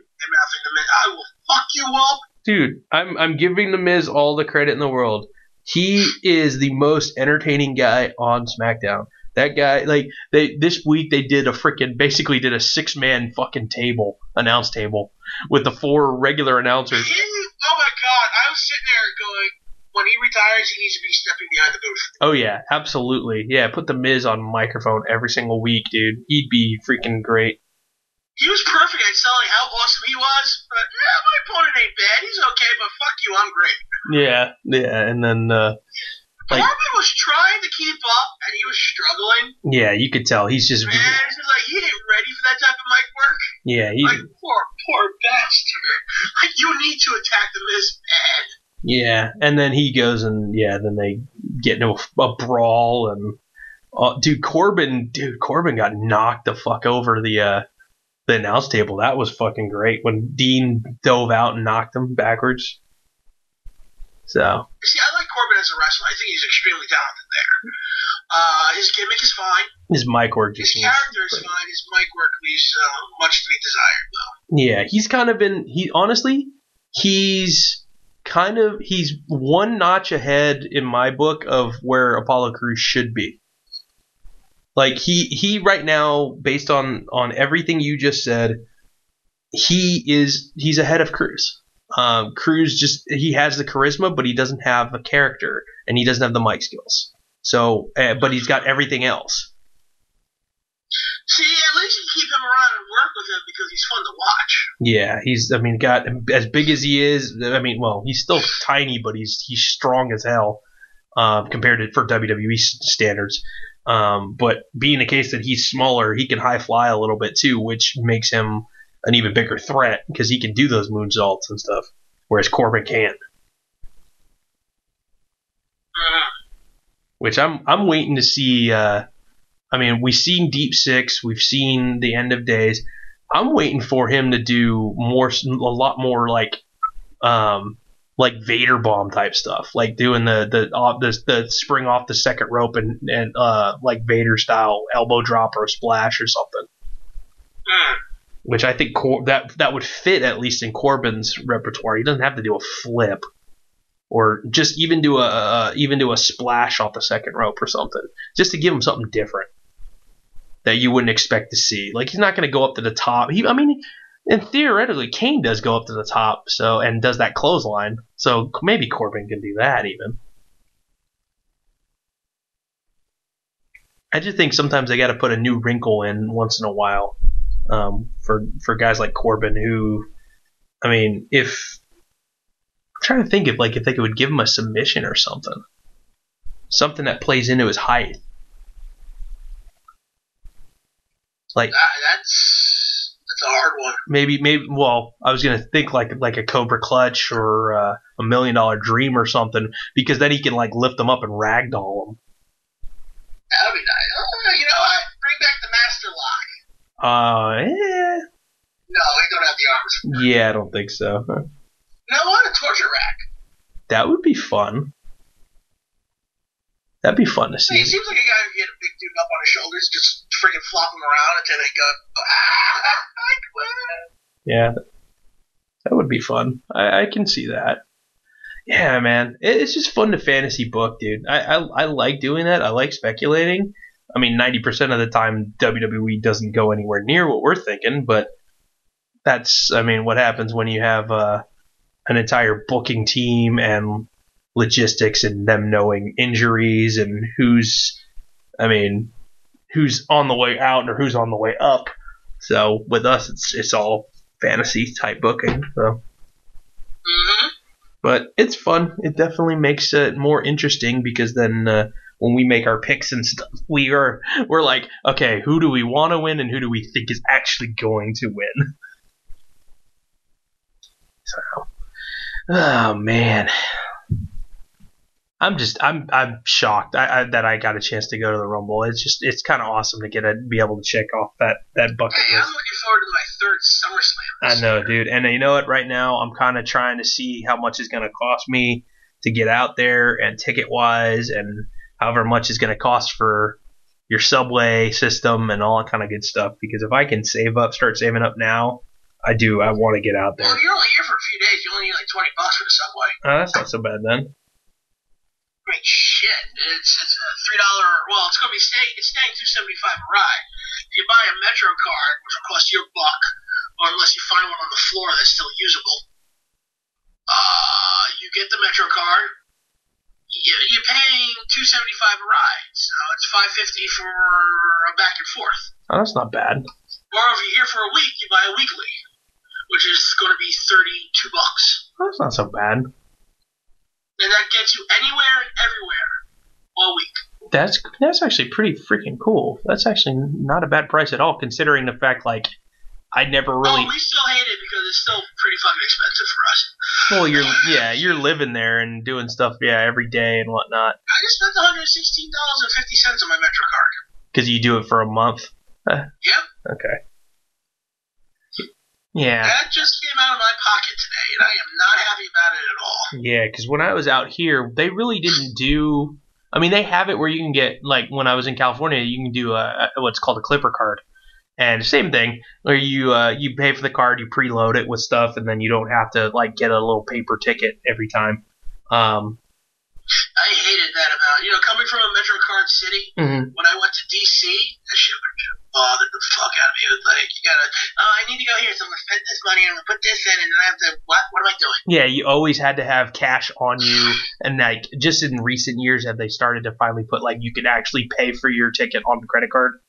I will fuck you up. Dude, I'm giving The Miz all the credit in the world. He is the most entertaining guy on SmackDown. That guy, like, this week they did a 6-man fucking announce table, with the 4 regular announcers. Oh my god, I was sitting there going, when he retires, he needs to be stepping behind the booth. Oh yeah, absolutely. Yeah, put The Miz on microphone every single week, dude. He'd be freaking great. He was perfect at selling how awesome he was, but yeah, my opponent ain't bad. He's okay, but fuck you, I'm great. Yeah, and then Corbin was trying to keep up, and he was struggling. Yeah, you could tell he's just. Man, it's just like he ain't ready for that type of mic work. Yeah, like poor bastard. Like you need to attack the Miz bad. Yeah, and then he goes and then they get into a brawl and Corbin got knocked the fuck over the announce table. That was fucking great when Dean dove out and knocked him backwards. So. See, I like Corbin as a wrestler. I think he's extremely talented there. His gimmick is fine. His mic work His character is fine. His mic work leaves much to be desired, though. Yeah, he's kind of been. He's one notch ahead in my book of where Apollo Crews should be. Like he right now, based on everything you just said, he's ahead of Crews. Crews he has the charisma, but he doesn't have a character, and he doesn't have the mic skills. So, but he's got everything else. See, at least you keep him around and work with him because he's fun to watch. Yeah, got as big as he is. He's still tiny, but he's strong as hell compared to for WWE standards. But being the case that he's smaller, he can high fly a little bit too, which makes him an even bigger threat because he can do those moonsaults and stuff, whereas Corbin can't. Which I'm waiting to see. We've seen Deep Six, we've seen the End of Days. I'm waiting for him to do a lot more like Vader Bomb type stuff, like doing the spring off the second rope and like Vader style elbow drop or a splash or something. Which I think that would fit at least in Corbin's repertoire. He doesn't have to do a flip, or just even do a splash off the second rope or something, just to give him something different. that you wouldn't expect to see. Like, he's not going to go up to the top. And theoretically, Kane does go up to the top, and does that clothesline. So maybe Corbin can do that even. I just think sometimes they got to put a new wrinkle in once in a while for guys like Corbin, who, if I'm trying to think if they would give him a submission or something that plays into his height. Like that's a hard one. Maybe. Well, I was gonna think like a Cobra Clutch or a $1 Million Dream or something, because then he can like lift them up and ragdoll them. That would be nice. Oh, you know what? Bring back the Master Lock. Yeah. No, they don't have the arms for it. Yeah, I don't think so. No, I want a torture rack. That would be fun. That'd be fun to see. It seems like a guy who can get a big dude up on his shoulders, just freaking flop him around until they go, I quit. Yeah, that would be fun. I can see that. Yeah, man. It's just fun to fantasy book, dude. I like doing that. I like speculating. 90% of the time, WWE doesn't go anywhere near what we're thinking, but that's, what happens when you have an entire booking team and logistics and them knowing injuries and who's on the way out or who's on the way up. So with us, it's all fantasy type booking. So. Mm-hmm. But it's fun. It definitely makes it more interesting, because then when we make our picks and stuff, we're like, okay, who do we want to win and who do we think is actually going to win? So, oh man, I'm shocked that I got a chance to go to the Rumble. It's kind of awesome to be able to check off that bucket list. I'm looking forward to my third SummerSlam. I know, dude. And you know what? Right now, I'm kind of trying to see how much it's going to cost me to get out there, and ticket-wise, and however much it's going to cost for your subway system and all that kind of good stuff. Because if I can start saving up now, I do. I want to get out there. Well, you're only here for a few days. You only need like $20 for the subway. Oh, that's not so bad then. Great shit. It's a $3. Well, it's going to be staying $2.75 a ride. If you buy a Metro card, which will cost you $1, or unless you find one on the floor that's still usable, you get the Metro card. You're paying $2.75 a ride, so it's $5.50 for a back and forth. Oh, that's not bad. Or if you're here for a week, you buy a weekly, which is going to be $32. Oh, that's not so bad. And that gets you anywhere and everywhere all week. That's actually pretty freaking cool. That's actually not a bad price at all, considering the fact, like, I never really. Oh, we still hate it because it's still pretty fucking expensive for us. Well, you're living there and doing stuff, every day and whatnot. I just spent $116.50 on my Metro card. Because you do it for a month. Yep. Okay. Yeah. That just came out of my pocket today, and I am not happy about it at all. Yeah, because when I was out here, they really didn't do. They have it where you can get, like, when I was in California, you can do what's called a Clipper card. And same thing, where you pay for the card, you preload it with stuff, and then you don't have to, like, get a little paper ticket every time. I hated that about, coming from a Metro card city, when I went to D.C., that shit bothered the fuck out of me. It was like, you gotta, I need to go here, so I'm gonna spend this money, and I'm gonna put this in, and then I have to, what am I doing? Yeah, you always had to have cash on you, and, like, just in recent years have they started to finally put, like, you could actually pay for your ticket on the credit card.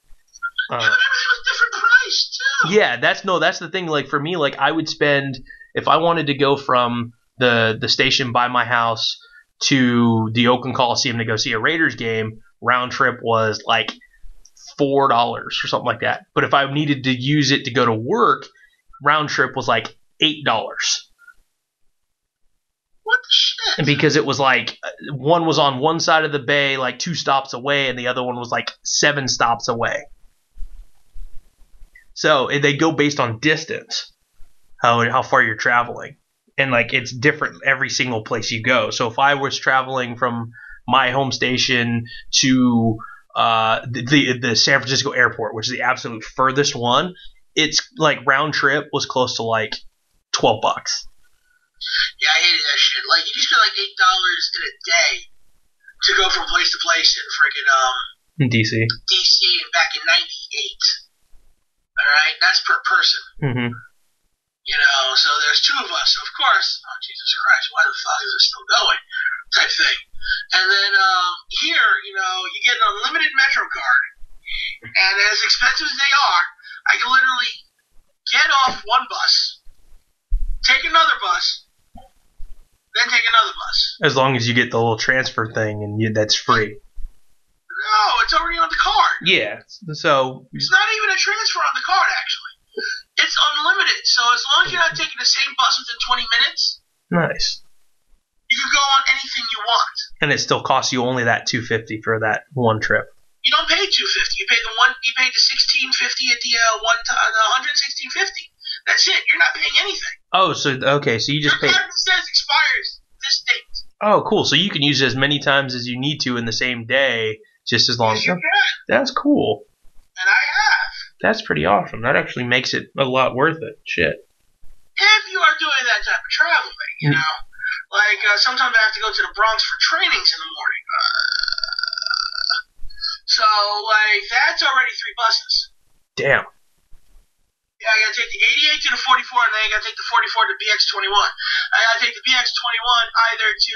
Yeah, but everything was different price, too. Yeah, that's the thing. Like, for me, like, I would spend, if I wanted to go from the station by my house to the Oakland Coliseum to go see a Raiders game, round trip was like $4 or something like that. But if I needed to use it to go to work, round trip was like $8. What the shit? And because it was like one was on one side of the bay, like 2 stops away, and the other one was like 7 stops away. So they go based on distance, how far you're traveling. And, like, it's different every single place you go. So if I was traveling from my home station to the San Francisco airport, which is the absolute furthest one, it's like round trip was close to like $12. Yeah, I hated that shit. Like, you spend like $8 in a day to go from place to place in freaking In DC. DC back in '98. All right, that's per person. Mm-hmm. So there's two of us. So of course, oh Jesus Christ, why the fuck is it still going? Type thing. And then here, you get an unlimited Metro card, and as expensive as they are, I can literally get off one bus, take another bus, then take another bus. As long as you get the little transfer thing, and that's free. No, it's already on the card. Yeah, so it's not even a transfer on the card, actually. It's unlimited, so as long as you're not taking the same bus within 20 minutes, nice. You can go on anything you want. And it still costs you only that $250 for that one trip. You don't pay $250. You pay the $16.50 at the $116.50. That's it. You're not paying anything. Oh, so you just pay. Your card says expires this date. Oh, cool. So you can use it as many times as you need to in the same day, just as long as you can. That's cool. And I have. That's pretty awesome. That actually makes it a lot worth it. Shit. If you are doing that type of traveling, Like, sometimes I have to go to the Bronx for trainings in the morning. So, that's already 3 buses. Damn. Yeah, I gotta take the 88 to the 44, and then I gotta take the 44 to BX21. I gotta take the BX21 either to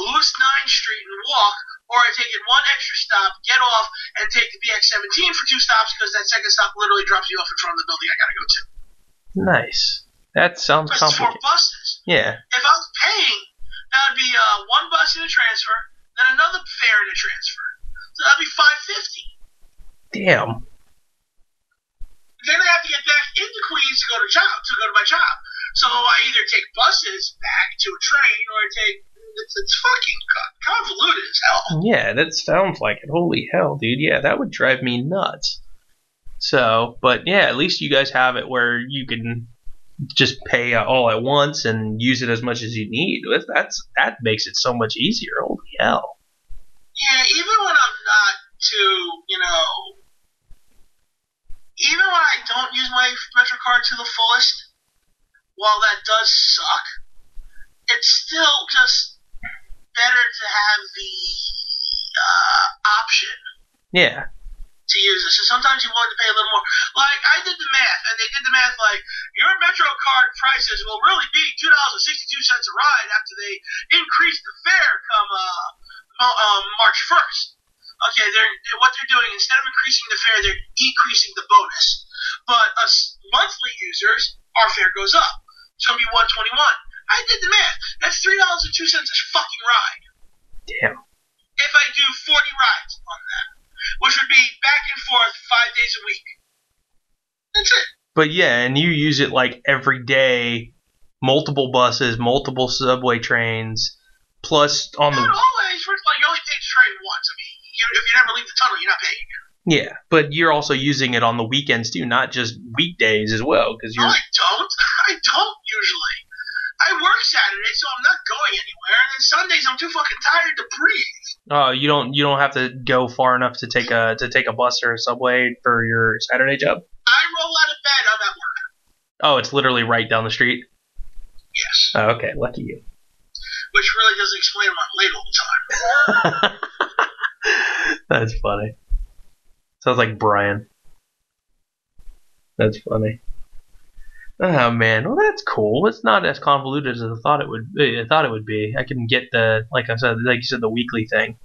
Lewis 9th Street and walk, or I take it one extra stop, get off, and take the BX17 for 2 stops, because that second stop literally drops you off in front of the building I gotta go to. Nice. That sounds complicated. 4 buses. Yeah. If I was paying, that would be one bus in a transfer, then another fare in a transfer. So that'd be $550. Damn. Then I have to get back into Queens to go to my job. So I either take buses back to a train, or I take. It's fucking convoluted as hell. Yeah, that sounds like it. Holy hell, dude. Yeah, that would drive me nuts. So, but yeah, at least you guys have it where you can just pay all at once and use it as much as you need. That makes it so much easier. Holy hell. Yeah, even when I'm not even when I don't use my Metro card to the fullest, while that does suck, it's still just better to have the option. Yeah. To use it. So sometimes you want to pay a little more. Like, I did the math, and they did the math like, your Metro card prices will really be $2.62 a ride after they increase the fare come March 1st. Okay, what they're doing, instead of increasing the fare, they're decreasing the bonus. But us monthly users, our fare goes up. It's going to be $121. I did the math. That's $3.02 a fucking ride. Damn. If I do 40 rides on that, which would be back and forth 5 days a week. That's it. But yeah, and you use it like every day, multiple buses, multiple subway trains, plus on Not always. First of all, you only pay the train once. I mean, if you never leave the tunnel, you're not paying. Yeah, but you're also using it on the weekends too, not just weekdays as well. No, I don't. I don't usually. I work Saturdays, so I'm not going anywhere. And then Sundays, I'm too fucking tired to breathe. Oh, you don't have to go far enough to take a bus or a subway for your Saturday job? I roll out of bed, I'm at work. Oh, it's literally right down the street? Yes. Oh, okay, lucky you. Which really doesn't explain why I'm late all the time. That's funny. Sounds like Brian. That's funny. Oh man, well that's cool. It's not as convoluted as I thought it would be. I can get like you said, the weekly thing,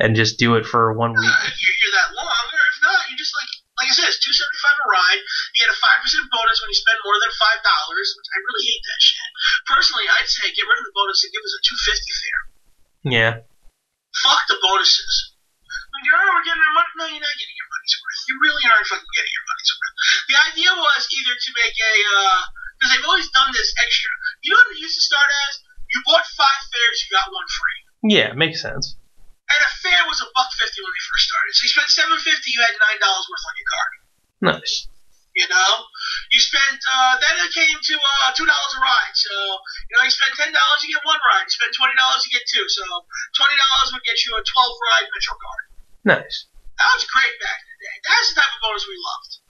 and just do it for 1 week. You're that long, or if not, you just like I said, it's $2.75 a ride. You get a 5% bonus when you spend more than $5, which I really hate that shit. Personally, I'd say get rid of the bonus and give us a $2.50 fare. Yeah. Fuck the bonuses. We're getting our money. No, you're not getting your money's worth. You really aren't fucking getting your money's worth. The idea was either to make because they've always done this extra. You know what it used to start as? You bought 5 fares, you got 1 free. Yeah, makes sense. And a fare was $1.50 when they first started. So you spent $7.50, you had $9 worth on your card. Nice. You spent then it came to $2 a ride. So you spend $10, you get 1 ride. You spend $20, you get 2. So $20 would get you a 12 ride Metro card. Nice. That was great back in the day. That's the type of bonus we loved.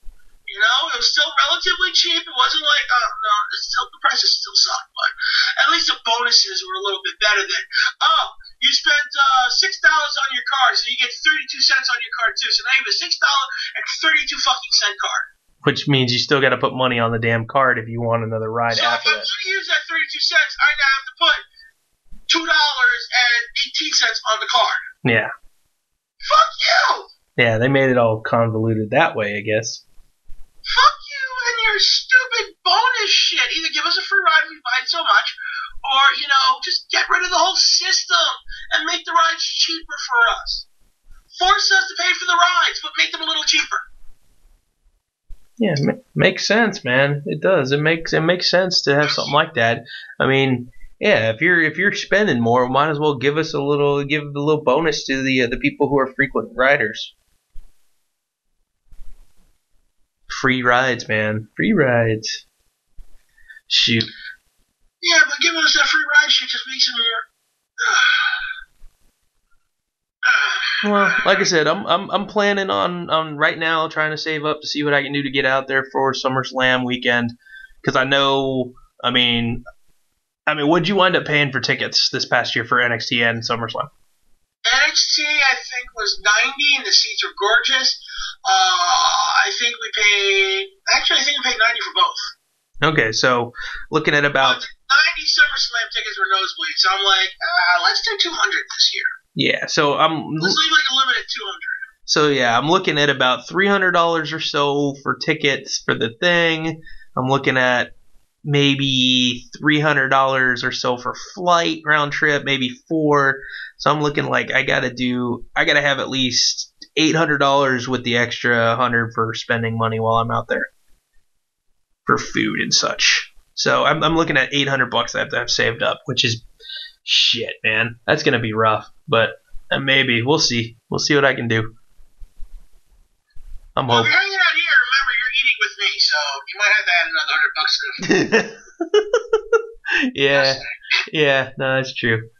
You know, it was still relatively cheap. It wasn't like, oh no, the prices still suck, but at least the bonuses were a little bit better than, oh, you spent $6 on your card, so you get 32 cents on your card too. So now you have a $6.32 fucking cent card. Which means you still got to put money on the damn card if you want another ride So after if I'm that. going to use that 32 cents, I now have to put $2.18 on the card. Yeah. Fuck you! Yeah, they made it all convoluted that way, I guess. Fuck you and your stupid bonus shit. Either give us a free ride if we buy it so much, or, you know, just get rid of the whole system and make the rides cheaper for us. Force us to pay for the rides, but make them a little cheaper. Yeah, makes sense, man. It does. It makes sense to have something like that. I mean, yeah, if you're spending more, might as well give a little bonus to the people who are frequent riders. Free rides, man. Free rides. Shoot. Yeah, but giving us that free ride shit just makes it more. Well, like I said, I'm planning on right now trying to save up to see what I can do to get out there for SummerSlam weekend, because I know. I mean, what'd you wind up paying for tickets this past year for NXT and SummerSlam? NXT, I think, was $90, and the seats were gorgeous. I think we paid $90 for both. Okay, so looking at about the 90 SummerSlam tickets were nosebleed, so I'm like, let's do 200 this year. Yeah, so let's leave like a limited 200. So yeah, I'm looking at about $300 or so for tickets for the thing. I'm looking at maybe $300 or so for flight round trip, maybe $400. So I'm looking like I gotta have at least $800 with the extra $100 for spending money while I'm out there for food and such. So I'm looking at $800 I have to have saved up, which is shit, man. That's gonna be rough, but maybe we'll see. We'll see what I can do. I'm hoping. If you're hanging out here, remember you're eating with me, so you might have to add another $100 to the Yeah, no, that's true.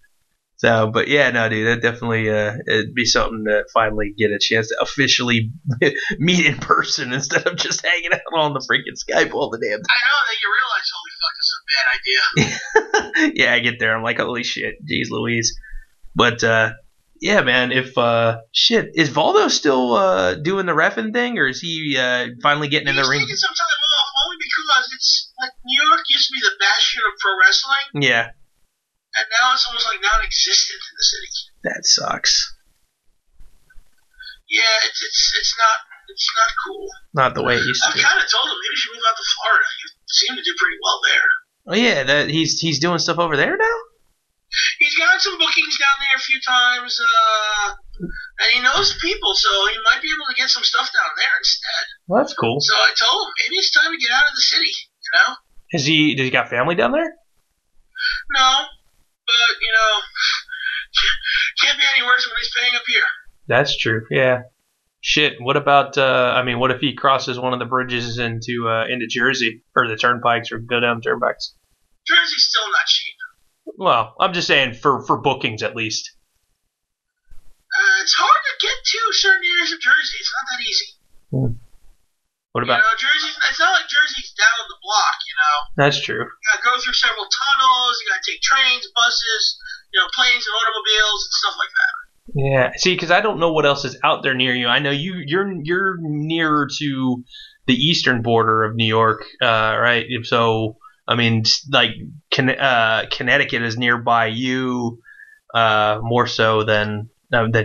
So, but yeah, no, dude, that definitely it'd be something to finally get a chance to officially meet in person instead of just hanging out on the freaking Skype all the damn time. I know that you realize, holy fuck, this is a bad idea. Yeah, I get there, I'm like, holy shit, jeez Louise. But yeah, man, if shit, is Valdo still doing the reffing thing, or is he finally getting in the ring? He's taking some time off, only because it's like New York used to be the bastion of pro wrestling. Yeah. And now it's almost like non-existent in the city. That sucks. Yeah, it's not cool. Not the way it used to be. I've kind of told him maybe he should move out to Florida. You seem to do pretty well there. Oh yeah, that he's doing stuff over there now. He's got some bookings down there a few times, and he knows people, so he might be able to get some stuff down there instead. Well, that's cool. So I told him maybe it's time to get out of the city. You know? Does he got family down there? No. But, you know, can't be any worse when he's paying up here. That's true, yeah. Shit, what about, what if he crosses one of the bridges into Jersey, or the turnpikes, or go down turnpikes? Jersey's still not cheap. Well, I'm just saying for bookings at least. It's hard to get to certain areas of Jersey. It's not that easy. What about? You know, it's not like Jersey's down the block, you know. That's true. You gotta go through several tunnels, you gotta take trains, buses, you know, planes and automobiles and stuff like that. Yeah, see, because I don't know what else is out there near you. I know you're nearer to the eastern border of New York, right? So, I mean, like Connecticut is nearby you, more so than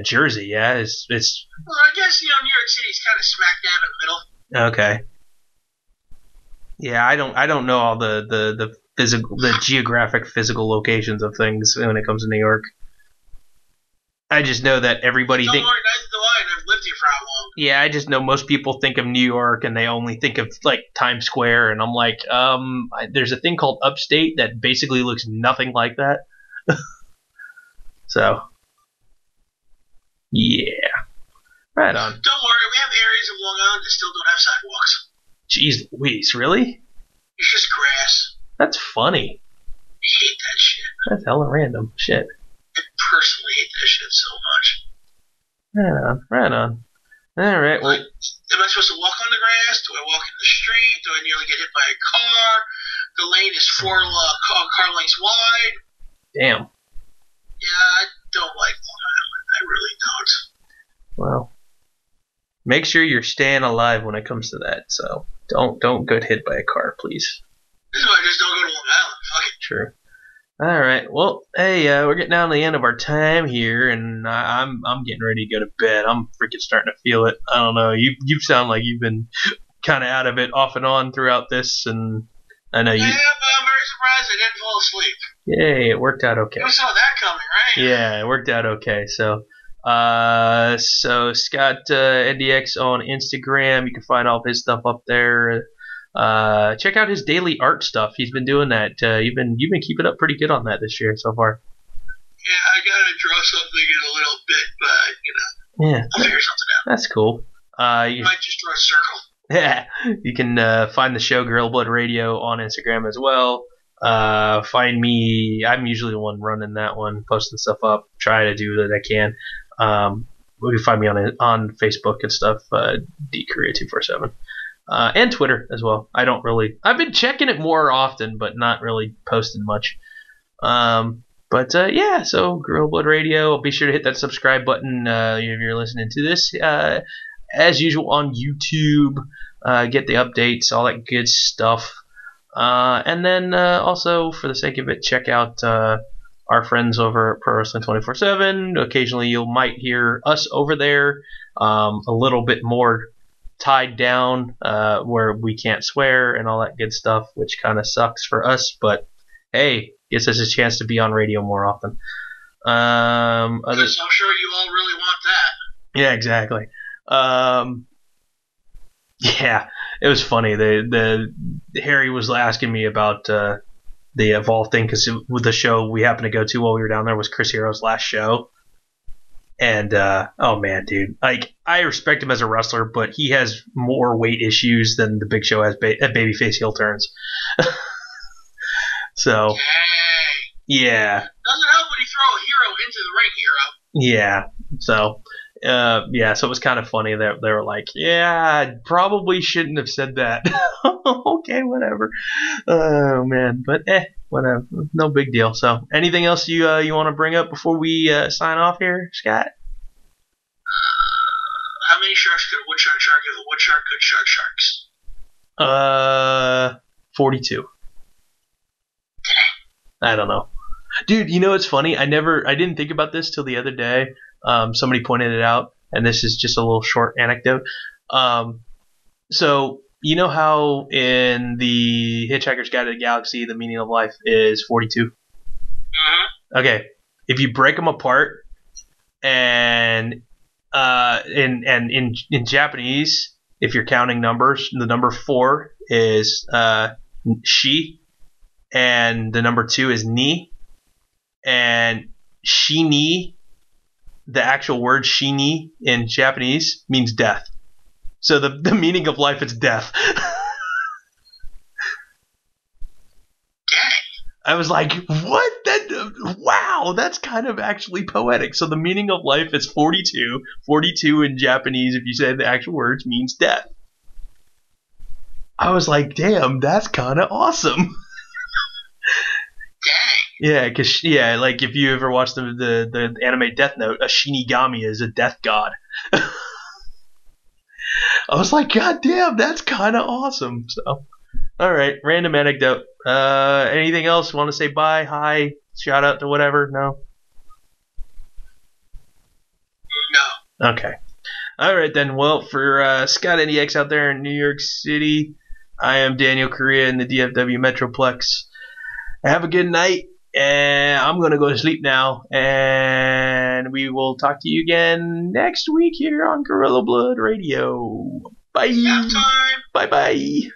Jersey. Yeah, it's. Well, I guess, you know, New York City's kind of smack dab in the middle. Okay. Yeah, I don't know all the geographic physical locations of things when it comes to New York. I just know that everybody Don't worry, neither do I, and I've lived here for how long? Yeah, I just know most people think of New York and they only think of like Times Square, and I'm like, there's a thing called Upstate that basically looks nothing like that. So, yeah. Right on. Don't worry, we have areas of Long Island that still don't have sidewalks. Jeez Louise, really? It's just grass. That's funny. I hate that shit. That's hella random. Shit. I personally hate that shit so much. Right on. All right. Well, Am I supposed to walk on the grass? Do I walk in the street? Do I nearly get hit by a car? The lane is 4 car lengths wide. Damn. Yeah, I don't like Long Island. I really don't. Well, make sure you're staying alive when it comes to that. So don't get hit by a car, please. This is why I just don't go to Long Island. Fuck it. True. All right. Well, hey, we're getting down to the end of our time here, and I'm getting ready to go to bed. I'm freaking starting to feel it. I don't know. You sound like you've been kind of out of it off and on throughout this, and I know you. Yeah, but I'm very surprised I didn't fall asleep. Yay! It worked out okay. You saw that coming, right? Yeah, it worked out okay. So Scott NDX on Instagram. You can find all of his stuff up there. Check out his daily art stuff. He's been doing that. You've been keeping up pretty good on that this year so far. Yeah, I gotta draw something in a little bit, but Yeah, I'll figure something out. that's cool. You Might just draw a circle. Yeah, you can find the show Gorilla Blood Radio on Instagram as well. Find me. I'm usually the one running that one, posting stuff up. Try to do that I can. You can find me on Facebook and stuff. DKorea247. And Twitter as well. I've been checking it more often, but not really posting much. Yeah, so Gorilla Blood Radio. Be sure to hit that subscribe button if you're listening to this. As usual on YouTube, get the updates, all that good stuff. And then also, for the sake of it, check out our friends over at Pro Wrestling 24/7. Occasionally, you might hear us over there. A little bit more tied down, where we can't swear and all that good stuff, which kind of sucks for us. But hey, gives us a chance to be on radio more often. I'm sure you all really want that. Yeah, exactly. Yeah, it was funny. The Harry was asking me about the Evolve thing because with the show we happened to go to while we were down there was Chris Hero's last show. And oh man, dude, like I respect him as a wrestler, but he has more weight issues than the Big Show has at babyface heel turns. So Dang. yeah, Doesn't help when you throw a hero into the ring, hero. yeah. So so it was kind of funny that they were like, yeah, I probably shouldn't have said that. Okay, whatever. Oh man, but whatever, no big deal. So anything else you want to bring up before we sign off here, Scott? How many sharks could a wood shark shark if a wood shark could shark sharks? 42. I don't know. Dude, you know what's funny? I didn't think about this till the other day. Somebody pointed it out, and this is just a little short anecdote. So you know how in the Hitchhiker's Guide to the Galaxy, the meaning of life is 42? Mm-hmm. Okay, if you break them apart, and in Japanese, if you're counting numbers, the number 4 is shi, and the number 2 is ni, and shi ni. The actual word shini in Japanese means death. So the meaning of life is death. Dang. I was like, what? Wow, that's kind of actually poetic. So the meaning of life is 42. 42 in Japanese, if you say the actual words, means death. I was like, damn, that's kind of awesome. Dang. Yeah, because like if you ever watched the anime Death Note, a Shinigami is a death god. I was like, God damn, that's kind of awesome. So, all right, random anecdote. Anything else? Want to say bye, hi, shout out to whatever? No. No. Okay. All right then. Well, for Scott NEX out there in New York City, I am Daniel Correa in the DFW Metroplex. Have a good night. And I'm going to go to sleep now. And we will talk to you again next week here on Gorilla Blood Radio. Bye. Nap time. Bye-bye.